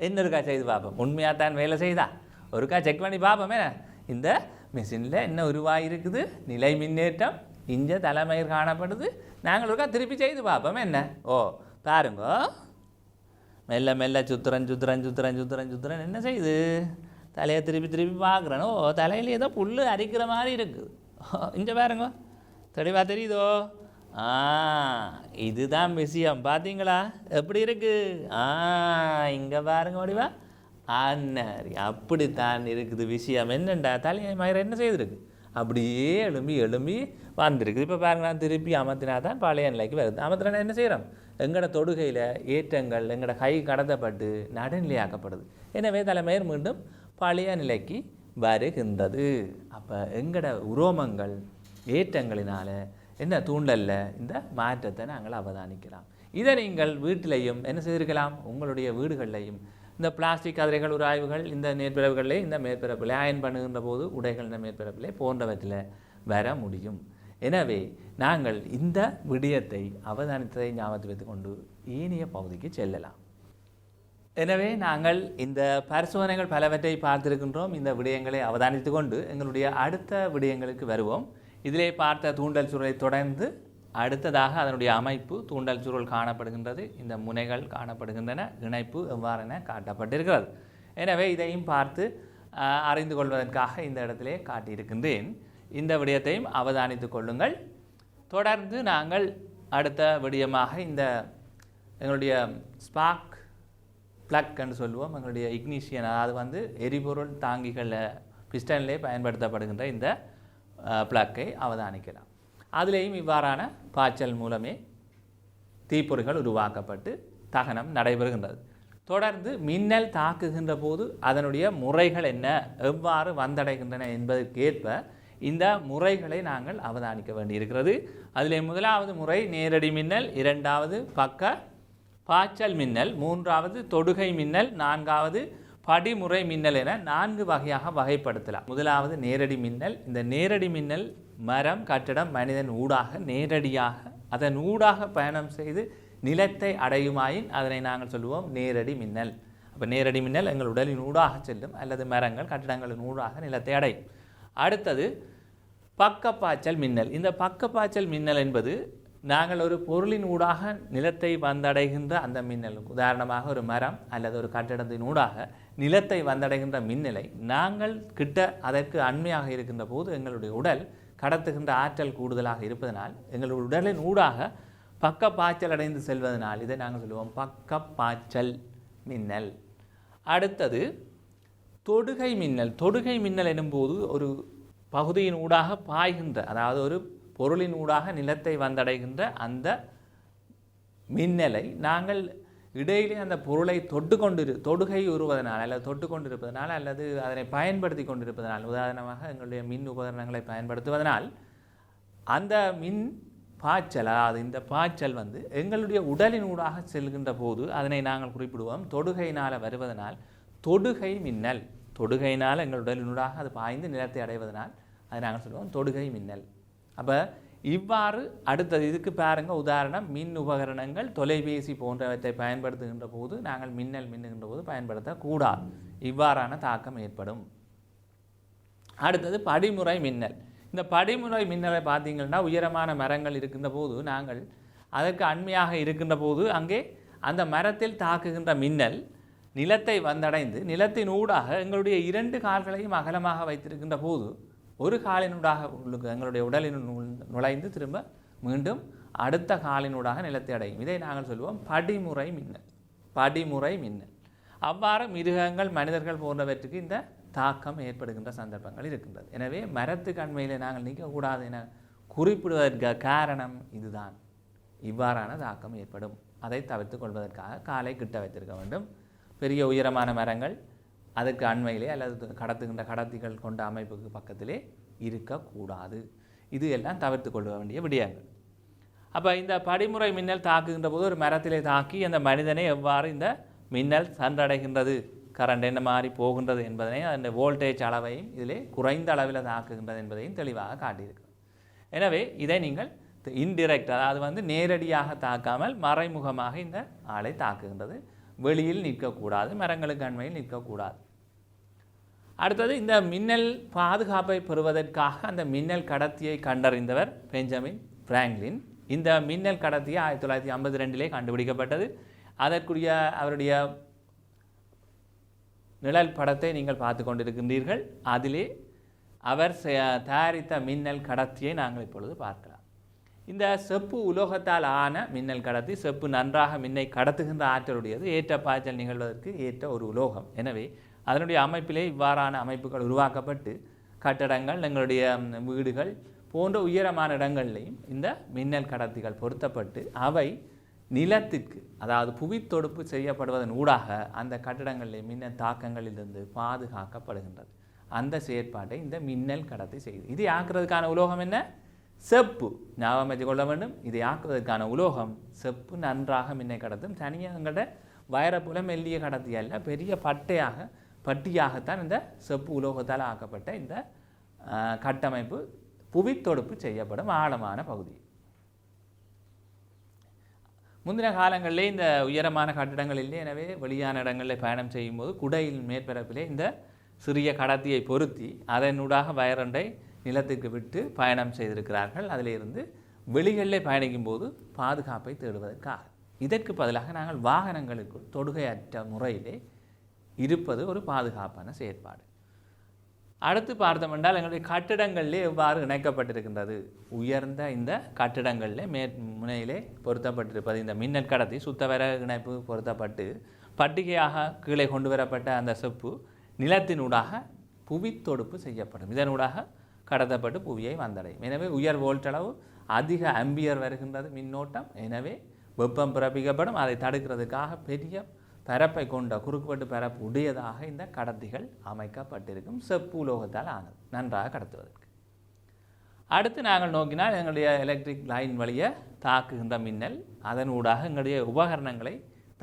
A: இன்னொருக்கா செய்து பார்ப்போம். உண்மையாக தான் வேலை செய்தா ஒருக்கா செக் பண்ணி பார்ப்போமே. இந்த மிஷினில் என்ன உருவாகிருக்குது? நிலை மின்னேற்றம் இங்கே தலைமயிர் காணப்படுது. நாங்கள் ஒருக்கா திருப்பி செய்து பார்ப்போம். என்ன? ஓ பாருங்க, மெல்ல மெல்ல சுத்துறன் என்ன செய்யுது? தலையை திருப்பி பார்க்குறேன். ஓ தலையில் ஏதோ புல் அரிக்கிற மாதிரி இருக்குது. இங்கே பாருங்க, தெளிவாக தெரியுதோ? இதுதான் விஷயம். பார்த்தீங்களா எப்படி இருக்குது? இங்கே பாருங்க வடிவா. அப்படித்தான் இருக்குது விஷயம். என்னண்டா தலையை மயிரை என்ன செய்திருக்கு? அப்படியே எழும்பி வந்திருக்குது. இப்போ பாருங்க, நான் திருப்பி அமர்த்தினா தான் பழைய நிலைக்கு வருது. அமர்த்தினா என்ன செய்கிறோம்? எங்களோட தொடுகையில் ஏற்றங்கள் எங்களோட கை கடத்தப்பட்டு நடுநிலையாக்கப்படுது. எனவே தலைமயிர் மீண்டும் பழைய நிலைக்கு வருகின்றது. அப்போ எங்களோட உரோமங்கள் ஏற்றங்களினால் என்ன தூண்டலில் இந்த மாற்றத்தை நாங்கள் அவதானிக்கலாம். இதை நீங்கள் வீட்டிலையும் என்ன செய்திருக்கலாம்? உங்களுடைய வீடுகளிலையும் இந்த பிளாஸ்டிக் கதிரைகள் உராய்வுகள் இந்த மேற்பரப்புகளிலே இந்த மேற்பரப்பில் அயன் பண்ணுகின்ற போது உடைகள் இந்த மேற்பரப்பிலே போன்றவற்றில் வர முடியும். எனவே நாங்கள் இந்த விடயத்தை அவதானித்ததை ஞாபகத்தில் வைத்துக்கொண்டு ஏனைய பகுதிக்கு செல்லலாம். எனவே நாங்கள் இந்த பரிசோதனைகள் பலவற்றை பார்த்திருக்கின்றோம். இந்த விடயங்களை அவதானித்து கொண்டு எங்களுடைய அடுத்த விடயங்களுக்கு வருவோம். இதிலே பார்த்த தூண்டல் சுருளை தொடர்ந்து அடுத்ததாக அதனுடைய அமைப்பு, தூண்டல் சுருள் காணப்படுகின்றது, இந்த முனைகள் காணப்படுகின்றன, இணைப்பு எவ்வாறென காட்டப்பட்டிருக்கிறது. எனவே இதையும் பார்த்து அறிந்து கொள்வதற்காக இந்த இடத்திலே காட்டியிருக்கின்றேன். இந்த விடயத்தையும் அவதானித்து கொள்ளுங்கள். தொடர்ந்து நாங்கள் அடுத்த விடயமாக இந்த எங்களுடைய ஸ்பார்க் ப்ளக் என்று சொல்லுவோம், எங்களுடைய இக்னிஷியன், அதாவது எரிபொருள் தாங்கிகள் பிஸ்டனிலே பயன்படுத்தப்படுகின்ற இந்த ப்ளக்கை அவதானிக்கலாம். அதிலேயும் இவ்வாறான பாய்ச்சல் மூலமே தீப்பொறிகள் உருவாக்கப்பட்டு தகனம் நடைபெறுகின்றது. தொடர்ந்து மின்னல் தாக்குகின்ற போது அதனுடைய முறைகள் என்ன, எவ்வாறு வந்தடைகின்றன என்பதற்கேற்ப இந்த முறைகளை நாங்கள் அவதானிக்க வேண்டியிருக்கிறது. அதிலே முதலாவது முறை நேரடி மின்னல், இரண்டாவது பக்க பாய்ச்சல் மின்னல், மூன்றாவது தொடுகை மின்னல், நான்காவது படிமுறை மின்னல் என 4 வகையாக வகைப்படுத்தலாம். முதலாவது நேரடி மின்னல். இந்த நேரடி மின்னல் மரம், கட்டடம், மனிதன் ஊடாக நேரடியாக அதன் ஊடாக பயணம் செய்து நிலத்தை அடையுமாயின் அதனை நாங்கள் சொல்லுவோம் நேரடி மின்னல். அப்போ நேரடி மின்னல் எங்கள் உடலின் ஊடாக செல்லும் அல்லது மரங்கள், கட்டடங்களின் ஊடாக நிலத்தை அடையும். அடுத்தது பக்கப்பாய்ச்சல் மின்னல். இந்த பக்கப்பாய்ச்சல் மின்னல் என்பது நாங்கள் ஒரு பொருளின் ஊடாக நிலத்தை வந்தடைகின்ற அந்த மின்னல், உதாரணமாக ஒரு மரம் அல்லது ஒரு கட்டிடத்தின் ஊடாக நிலத்தை வந்தடைகின்ற மின்னலை நாங்கள் கிட்ட அதற்கு அண்மையாக இருக்கின்ற போது எங்களுடைய உடல் கடத்துகின்ற ஆற்றல் கூடுதலாக இருப்பதனால் எங்களுடைய உடலின் ஊடாக பக்க பாய்ச்சல் அடைந்து செல்வதனால் இதை நாங்கள் சொல்லுவோம் பக்க பாய்ச்சல் மின்னல். அடுத்தது தொடுகை மின்னல். தொடுகை மின்னல் எனும்போது ஒரு பகுதியின் ஊடாக பாய்கின்ற, அதாவது ஒரு பொருளின் ஊடாக நிலத்தை வந்தடைகின்ற அந்த மின்னலை நாங்கள் இடையிலே அந்த பொருளை தொடுகை உருவதனால் அல்லது தொட்டு கொண்டிருப்பதனால் அல்லது அதனை பயன்படுத்தி கொண்டிருப்பதனால், உதாரணமாக எங்களுடைய மின் உபகரணங்களை பயன்படுத்துவதனால் அந்த மின் பாய்ச்சல், அதாவது இந்த பாய்ச்சல் எங்களுடைய உடலின் ஊடாக செல்கின்ற போது அதனை நாங்கள் குறிப்பிடுவோம் தொடுகையினால் வருவதனால் தொடுகை மின்னல். தொடுகையினால் எங்கள் உடலினூடாக அது பாய்ந்து நிலத்தை அடைவதனால் அதை நாங்கள் சொல்லுவோம் தொடுகை மின்னல். அப்போ இவ்வாறு அடுத்தது இதுக்கு பாருங்க, உதாரணம் மின் உபகரணங்கள், தொலைபேசி போன்றவற்றை பயன்படுத்துகின்ற போது நாங்கள் மின்னல் மின்னுகின்ற போது பயன்படுத்தக்கூடாது. இவ்வாறான தாக்கம் ஏற்படும். அடுத்தது படிமுறை மின்னல். இந்த படிமுறை மின்னலை பார்த்தீங்கன்னா உயரமான மரங்கள் இருக்கின்ற போது நாங்கள் அதற்கு அண்மையாக இருக்கின்ற போது அங்கே அந்த மரத்தில் தாக்குகின்ற மின்னல் நிலத்தை வந்தடைந்து நிலத்தின் ஊடாக எங்களுடைய 2 கால்களையும் அகலமாக வைத்திருக்கின்ற போது ஒரு காலினூடாக எங்களுடைய உடலின் நுழைந்து திரும்ப மீண்டும் அடுத்த காலினூடாக நிலத்தை அடையும். இதை நாங்கள் சொல்லுவோம் படிமுறை மின்னல். படிமுறை மின்னல். அவ்வாறு மிருகங்கள் மனிதர்கள் போன்றவற்றுக்கு இந்த தாக்கம் ஏற்படுகின்ற சந்தர்ப்பங்கள் இருக்கின்றது. எனவே மரத்துக்கு அண்மையில் நாங்கள் நிற்கக்கூடாது என குறிப்பிடுவதற்கு காரணம் இதுதான். இவ்வாறான தாக்கம் ஏற்படும். அதை தவிர்த்து கொள்வதற்காக காலை கிட்ட வைத்திருக்க வேண்டும். பெரிய உயரமான மரங்கள் அதற்கு அண்மையிலே அல்லது கடத்துகின்ற கடத்திகள் கொண்ட அமைப்புக்கு பக்கத்திலே இருக்கக்கூடாது. இது எல்லாம் தவிர்த்து கொள்ள வேண்டிய விடயங்கள். அப்போ இந்த படிமுறை மின்னல் தாக்குகின்ற போது ஒரு மரத்திலே தாக்கி அந்த மனிதனை எவ்வாறு இந்த மின்னல் சென்றடைகின்றது, கரண்ட் என்ன மாதிரி போகின்றது என்பதனையும் அந்த வோல்டேஜ் அளவையும் இதிலே குறைந்த அளவில் தாக்குகின்றது என்பதையும் தெளிவாக காட்டியிருக்கு. எனவே இதை நீங்கள் இன்டிரெக்ட், அதாவது நேரடியாக தாக்காமல் மறைமுகமாக இந்த ஆளை தாக்குகின்றது. வெளியில் நிற்கக்கூடாது, மரங்களுக்கு அண்மையில் நிற்கக்கூடாது. அடுத்தது இந்த மின்னல் பாதுகாப்பை பெறுவதற்காக அந்த மின்னல் கடத்தியை கண்டறிந்தவர் பெஞ்சமின் பிராங்க்லின். இந்த மின்னல் கடத்தியை 1952 கண்டுபிடிக்கப்பட்டது. அதற்குரிய அவருடைய நிழல் படத்தை நீங்கள் பார்த்து கொண்டிருக்கின்றீர்கள். அதிலே அவர் தயாரித்த மின்னல் கடத்தியை நாங்கள் இப்பொழுது பார்க்கலாம். இந்த செப்பு உலோகத்தால் ஆன மின்னல் கடத்தி, செப்பு நன்றாக மின்னை கடத்துகின்ற ஆற்றலுடையது, ஏற்ற பாய்ச்சல் நிகழ்வதற்கு ஏற்ற ஒரு உலோகம். எனவே அதனுடைய அமைப்பிலே இவ்வாறான அமைப்புகள் உருவாக்கப்பட்டு கட்டடங்கள், எங்களுடைய வீடுகள் போன்ற உயரமான இடங்கள்லையும் இந்த மின்னல் கடத்திகள் பொருத்தப்பட்டு அவை நிலத்திற்கு, அதாவது புவித்தொடுப்பு செய்யப்படுவதன் ஊடாக அந்த கட்டடங்களில் மின்னல் தாக்கங்களிலிருந்து பாதுகாக்கப்படுகின்றது. அந்த செயற்பாட்டை இந்த மின்னல் கடத்தி செய்யுது. இது ஆக்குறதுக்கான உலோகம் என்ன? செப்பு. ஞாபகம் வச்சு கொள்ள வேண்டும். இதை ஆக்குவதற்கான உலோகம் செப்பு. நன்றாக மின்னை கடத்தும். தனியாக எங்கள்கிட்ட வைரப்புல மெல்லிய கடத்தி அல்ல, பெரிய பட்டியாகத்தான் இந்த செப்பு உலோகத்தால் ஆக்கப்பட்ட இந்த கட்டமைப்பு புவித்தொடுப்பு செய்யப்படும் ஆழமான பகுதி. முந்தின காலங்களிலே இந்த உயரமான கட்டிடங்களிலே, எனவே வெளியான இடங்களில் பயணம் செய்யும்போது குடையின் மேற்பரப்பிலே இந்த சிறிய கடத்தியை பொருத்தி அதனூடாக வயரண்டை நிலத்துக்கு விட்டு பயணம் செய்திருக்கிறார்கள். அதிலிருந்து வெளிகளிலே பயணிக்கும் போது பாதுகாப்பை தேடுவதற்காக. இதற்கு பதிலாக நாங்கள் வாகனங்களுக்குள் தொடுகையற்ற முறையிலே இருப்பது ஒரு பாதுகாப்பான செயற்பாடு. அடுத்து பார்த்தோம் என்றால் எங்களுடைய கட்டிடங்களிலே எவ்வாறு இணைக்கப்பட்டிருக்கின்றது. உயர்ந்த இந்த கட்டிடங்களிலே முனையிலே பொருத்தப்பட்டிருப்பது இந்த மின்னல் கடத்தி சுத்தவர இணைப்பு பொருத்தப்பட்டு பட்டிகையாக கீழே கொண்டு வரப்பட்ட அந்த செப்பு நிலத்தினூடாக புவித்தொடுப்பு செய்யப்படும். இதனூடாக கடத்தப்பட்டு புவியை வந்தடையும். எனவே உயர் வோல்ட்டளவு, அதிக ஆம்பியர் வருகின்றது மின்னோட்டம். எனவே வெப்பம் பிறப்பிக்கப்படும். அதை தடுக்கிறதுக்காக பெரிய பரப்பை கொண்ட குறுக்குவெட்டு பரப்பு உடையதாக இந்த கடத்திகள் அமைக்கப்பட்டிருக்கும். செப்பு உலோகத்தால் ஆனது, நன்றாக கடத்துவதற்கு. அடுத்து நாங்கள் நோக்கினால் எங்களுடைய எலக்ட்ரிக் லைன் வழியை தாக்குகின்ற மின்னல், அதன் ஊடாக எங்களுடைய உபகரணங்களை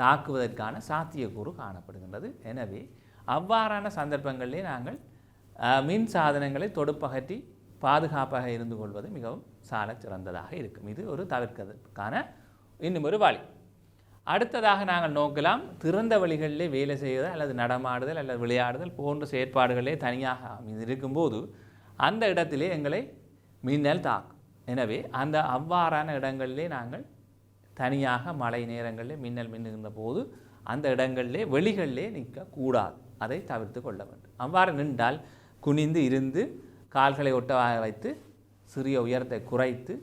A: தாக்குவதற்கான சாத்தியக்கூறு காணப்படுகின்றது. எனவே அவ்வாறான சந்தர்ப்பங்களிலே நாங்கள் மின் சாதனங்களை தொடுப்பகற்றி பாதுகாப்பாக இருந்து கொள்வது மிகவும் சால சிறந்ததாக இருக்கும். இது ஒரு தவிர்க்கிறதுக்கான இன்னும் ஒரு வழி. அடுத்ததாக நாங்கள் நோக்கலாம், திறந்த வழிகளிலே வேலை செய்வதல் அல்லது நடமாடுதல் அல்லது விளையாடுதல் போன்ற செயற்பாடுகளே தனியாக இருக்கும்போது அந்த இடத்திலே எங்களை மின்னல் தாக்கும். எனவே அந்த அவ்வாறான இடங்களிலே நாங்கள் தனியாக மழை நேரங்களில் மின்னல் மின்னுகின்ற போது அந்த இடங்களிலே வெளிகளிலே நிற்கக்கூடாது. அதை தவிர்த்து கொள்ள வேண்டும். அவ்வாறு நின்றால் குனிந்து இருந்து கால்களை ஒட்டவாக வைத்து சிறிய உயரத்தை குறைத்து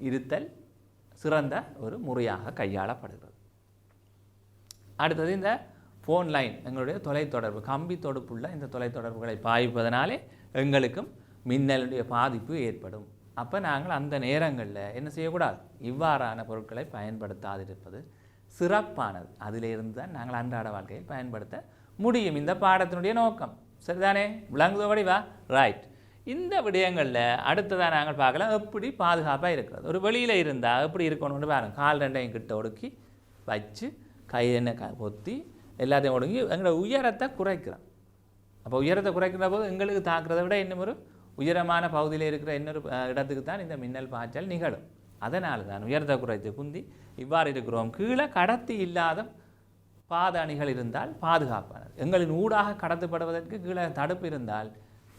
A: இருத்தல் சிறந்த ஒரு முறையாக கையாளப்படுகிறது. அடுத்தது இந்த ஃபோன் லைன், எங்களுடைய தொலைத்தொடர்பு, கம்பி தொடுப்புள்ள இந்த தொலைத்தொடர்புகளை பாய்ப்பதனாலே எங்களுக்கும் மின்னலுடைய பாதிப்பு ஏற்படும். அப்போ நாங்கள் அந்த நேரங்களில் என்ன செய்யக்கூடாது, இவ்வாறான பொருட்களை பயன்படுத்தாதிருப்பது சிறப்பானது. அதிலிருந்து தான் நாங்கள் அன்றாட வாழ்க்கையில் பயன்படுத்த முடியும். இந்த பாடத்தினுடைய நோக்கம் சரிதானே? விளங்குதோ வடிவா? ரைட். இந்த விடயங்களில் அடுத்ததாக நாங்கள் பார்க்கலாம் எப்படி பாதுகாப்பாக இருக்கிறது. ஒரு வெளியில் இருந்தால் எப்படி இருக்கணும்னு பாருங்கள். கால் ரெண்டையும் கிட்ட ஒடுக்கி வச்சு கை என்ன பொத்தி எல்லாத்தையும் ஒடுங்கி எங்களோட உயரத்தை குறைக்கிறோம். அப்போ உயரத்தை குறைக்கிற போது எங்களுக்கு தாக்குறதை விட இன்னும் ஒரு உயரமான பகுதியில் இருக்கிற இன்னொரு இடத்துக்கு தான் இந்த மின்னல் பாய்ச்சல் நிகழும். அதனால தான் உயரத்தை குறைத்து குந்தி இவ்வாறு இருக்கிறோம். கீழே கடத்தி இல்லாத பாத அணிகள் இருந்தால் பாதுகாப்பானது. எங்களின் ஊடாக கடத்தப்படுவதற்கு கீழே தடுப்பு இருந்தால்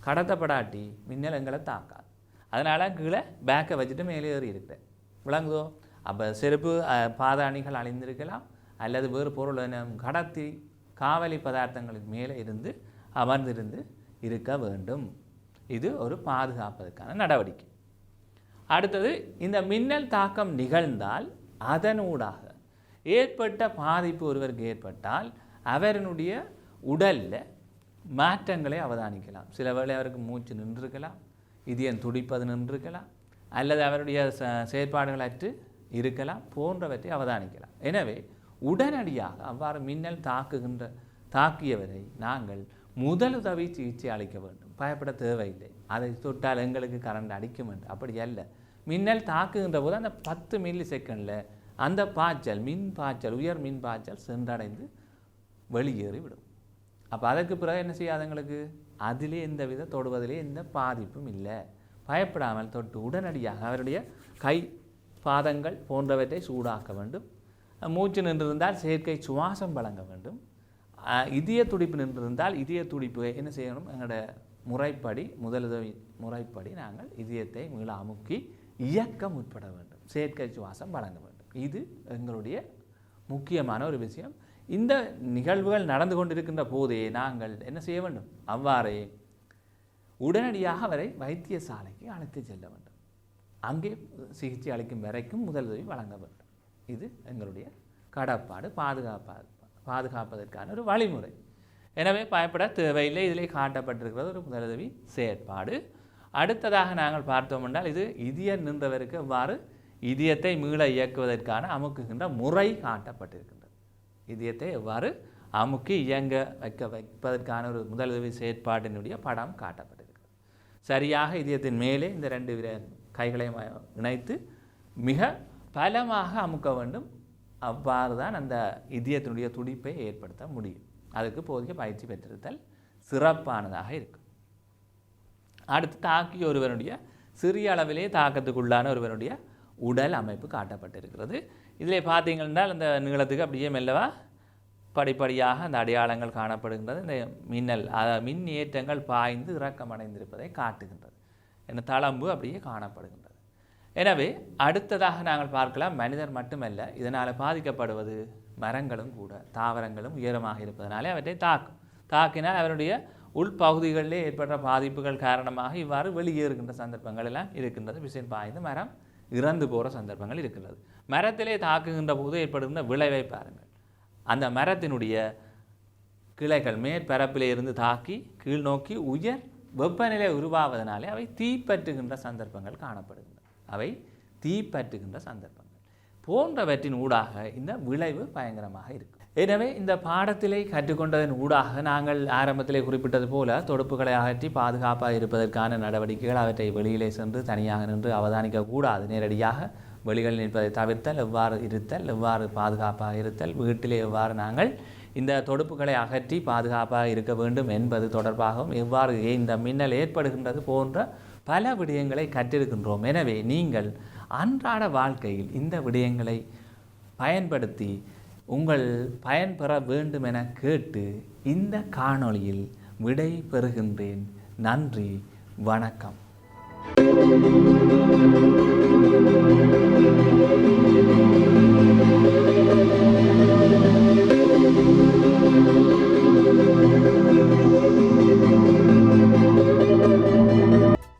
A: கடத்தப்படாட்டி மின்னல் எங்களை தாக்காது. அதனால் கீழே பேக்கை வச்சுட்டு மேலே ஏறி இருக்கிறேன். விளங்குதோ? அப்போ செருப்பு பாதாணிகள் அழிந்திருக்கலாம், அல்லது வேறு பொருள் கடத்தி காவலி பதார்த்தங்களுக்கு மேலே இருந்து அமர்ந்திருந்து இருக்க வேண்டும். இது ஒரு பாதுகாப்பதற்கான நடவடிக்கை. அடுத்தது, இந்த மின்னல் தாக்கம் நிகழ்ந்தால் அதனூடாக ஏற்பட்ட பாதிப்பு ஒருவருக்கு ஏற்பட்டால் அவருடைய உடலில் மாற்றங்களை அவதானிக்கலாம். சில வேளை அவருக்கு மூச்சு நின்றிருக்கலாம், இதயம் துடிப்பது நின்றிருக்கலாம், அல்லது அவருடைய செயற்பாடுகள் அற்று இருக்கலாம், போன்றவற்றை அவதானிக்கலாம். எனவே உடனடியாக அவ்வாறு மின்னல் தாக்கியவரை நாங்கள் முதலுதவி சிகிச்சை அளிக்க வேண்டும். பயப்பட தேவையில்லை. அதை தொட்டால் எங்களுக்கு கரண்ட் அடிக்கும் என்று அப்படி அல்ல. மின்னல் தாக்குகின்ற போது அந்த 10 மில்லி செகண்டில் அந்த பாய்ச்சல், மின் பாய்ச்சல், உயர் மின் பாய்ச்சல் சென்றடைந்து வெளியேறிவிடும். அப்போ அதற்கு பிறகு என்ன செய்யாதங்களுக்கு அதிலே எந்தவித தொடுவதிலே எந்த பாதிப்பும் இல்லை. பயப்படாமல் தொட்டு உடனடியாக அவருடைய கை பாதங்கள் போன்றவற்றை சூடாக்க வேண்டும். மூச்சு நின்றிருந்தால் செயற்கை சுவாசம் வழங்க வேண்டும். இதய துடிப்பு நின்றிருந்தால் இதய துடிப்பு என்ன செய்யணும்? எங்களோட முறைப்படி, முதலுதவி முறைப்படி நாங்கள் இதயத்தை மீள அமுக்கி இயக்க முற்பட வேண்டும். செயற்கை சுவாசம் வழங்க வேண்டும். இது எங்களுடைய முக்கியமான ஒரு விஷயம். இந்த நிகழ்வுகள் நடந்து கொண்டிருக்கின்ற போதே நாங்கள் என்ன செய்ய வேண்டும்? அவ்வாறே உடனடியாக அவரை வைத்தியசாலைக்கு அழைத்து செல்ல வேண்டும். அங்கே சிகிச்சை அளிக்கும் வரைக்கும் முதலுதவி வழங்க வேண்டும். இது எங்களுடைய கடப்பாடு, பாதுகாப்பதற்கான ஒரு வழிமுறை. எனவே பயப்பட தேவையில்லை. இதிலே காட்டப்பட்டிருக்கிறது ஒரு முதலுதவி செயற்பாடு. அடுத்ததாக நாங்கள் பார்த்தோம் என்றால், இது இதயம் நின்றவருக்கு எவ்வாறு இதயத்தை மீள இயக்குவதற்கான அமுக்குகின்ற முறை காட்டப்பட்டிருக்கின்றது. இதயத்தை எவ்வாறு அமுக்கி இயங்க வைப்பதற்கான ஒரு முதலுதவி செயற்பாட்டினுடைய படம் காட்டப்பட்டிருக்கிறது. சரியாக இதயத்தின் மேலே இந்த 2 கைகளையும் இணைத்து மிக பலமாக அமுக்க வேண்டும். அவ்வாறு தான் அந்த இதயத்தினுடைய துடிப்பை ஏற்படுத்த முடியும். அதுக்கு போதிய பயிற்சி பெற்றிருத்தல் சிறப்பானதாக இருக்கும். அடுத்து, தாக்கிய ஒருவனுடைய சிறிய அளவிலே தாக்கத்துக்குள்ளான ஒருவனுடைய உடல் அமைப்பு காட்டப்பட்டிருக்கிறது. இதில் பார்த்தீங்கன்னா அந்த நீளத்துக்கு அப்படியே மெல்லவா படிப்படியாக அந்த அடையாளங்கள் காணப்படுகின்றது. இந்த மின்னல் மின் ஏற்றங்கள் பாய்ந்து இறக்கமடைந்திருப்பதை காட்டுகின்றது. இந்த தளம்பு அப்படியே காணப்படுகின்றது. எனவே அடுத்ததாக நாங்கள் பார்க்கலாம், மனிதர் மட்டுமல்ல, இதனால் பாதிக்கப்படுவது மரங்களும் கூட. தாவரங்களும் உயரமாக இருப்பதனாலே அவற்றை தாக்கினால் அவருடைய உள்பகுதிகளிலே ஏற்பட்ட பாதிப்புகள் காரணமாக இவ்வாறு வெளியேறுகின்ற சந்தர்ப்பங்கள் எல்லாம் இருக்கின்றது. விசைன் பாய்ந்து மரம் இறந்து போகிற சந்தர்ப்பங்கள் இருக்கின்றது. மரத்திலே தாக்குகின்ற போது ஏற்படுகின்ற விளைவை பாருங்கள். அந்த மரத்தினுடைய கிளைகள் மேற்பரப்பிலே இருந்து தாக்கி கீழ் நோக்கி உயர் வெப்பநிலை உருவாவதனாலே அவை தீப்பற்றுகின்ற சந்தர்ப்பங்கள் காணப்படுகின்றன. அவை தீப்பற்றுகின்ற சந்தர்ப்பங்கள் போன்றவற்றின் ஊடாக இந்த விளைவு பயங்கரமாக இருக்கும். எனவே இந்த பாடத்திலே கற்றுக்கொண்டதன் ஊடாக நாங்கள் ஆரம்பத்திலே குறிப்பிட்டது போல தொடுப்புகளை அகற்றி பாதுகாப்பாக இருப்பதற்கான நடவடிக்கைகள், அவற்றை வெளியிலே சென்று தனியாக நின்று அவதானிக்கக்கூடாது. நேரடியாக வெளிகளில் நிற்பதை தவிர்த்தல், எவ்வாறு இருத்தல், எவ்வாறு பாதுகாப்பாக இருத்தல், வீட்டிலே எவ்வாறு நாங்கள் இந்த தொடுப்புகளை அகற்றி பாதுகாப்பாக இருக்க வேண்டும் என்பது தொடர்பாகவும், எவ்வாறு இந்த மின்னல் ஏற்படுகின்றது போன்ற பல விடயங்களை கற்றிருக்கின்றோம். எனவே நீங்கள் அன்றாட வாழ்க்கையில் இந்த விடயங்களை பயன்படுத்தி உங்கள் பயன்பெற வேண்டும் என கேட்டு இந்த காணொளியில் விடை பெறுகின்றேன். நன்றி, வணக்கம்.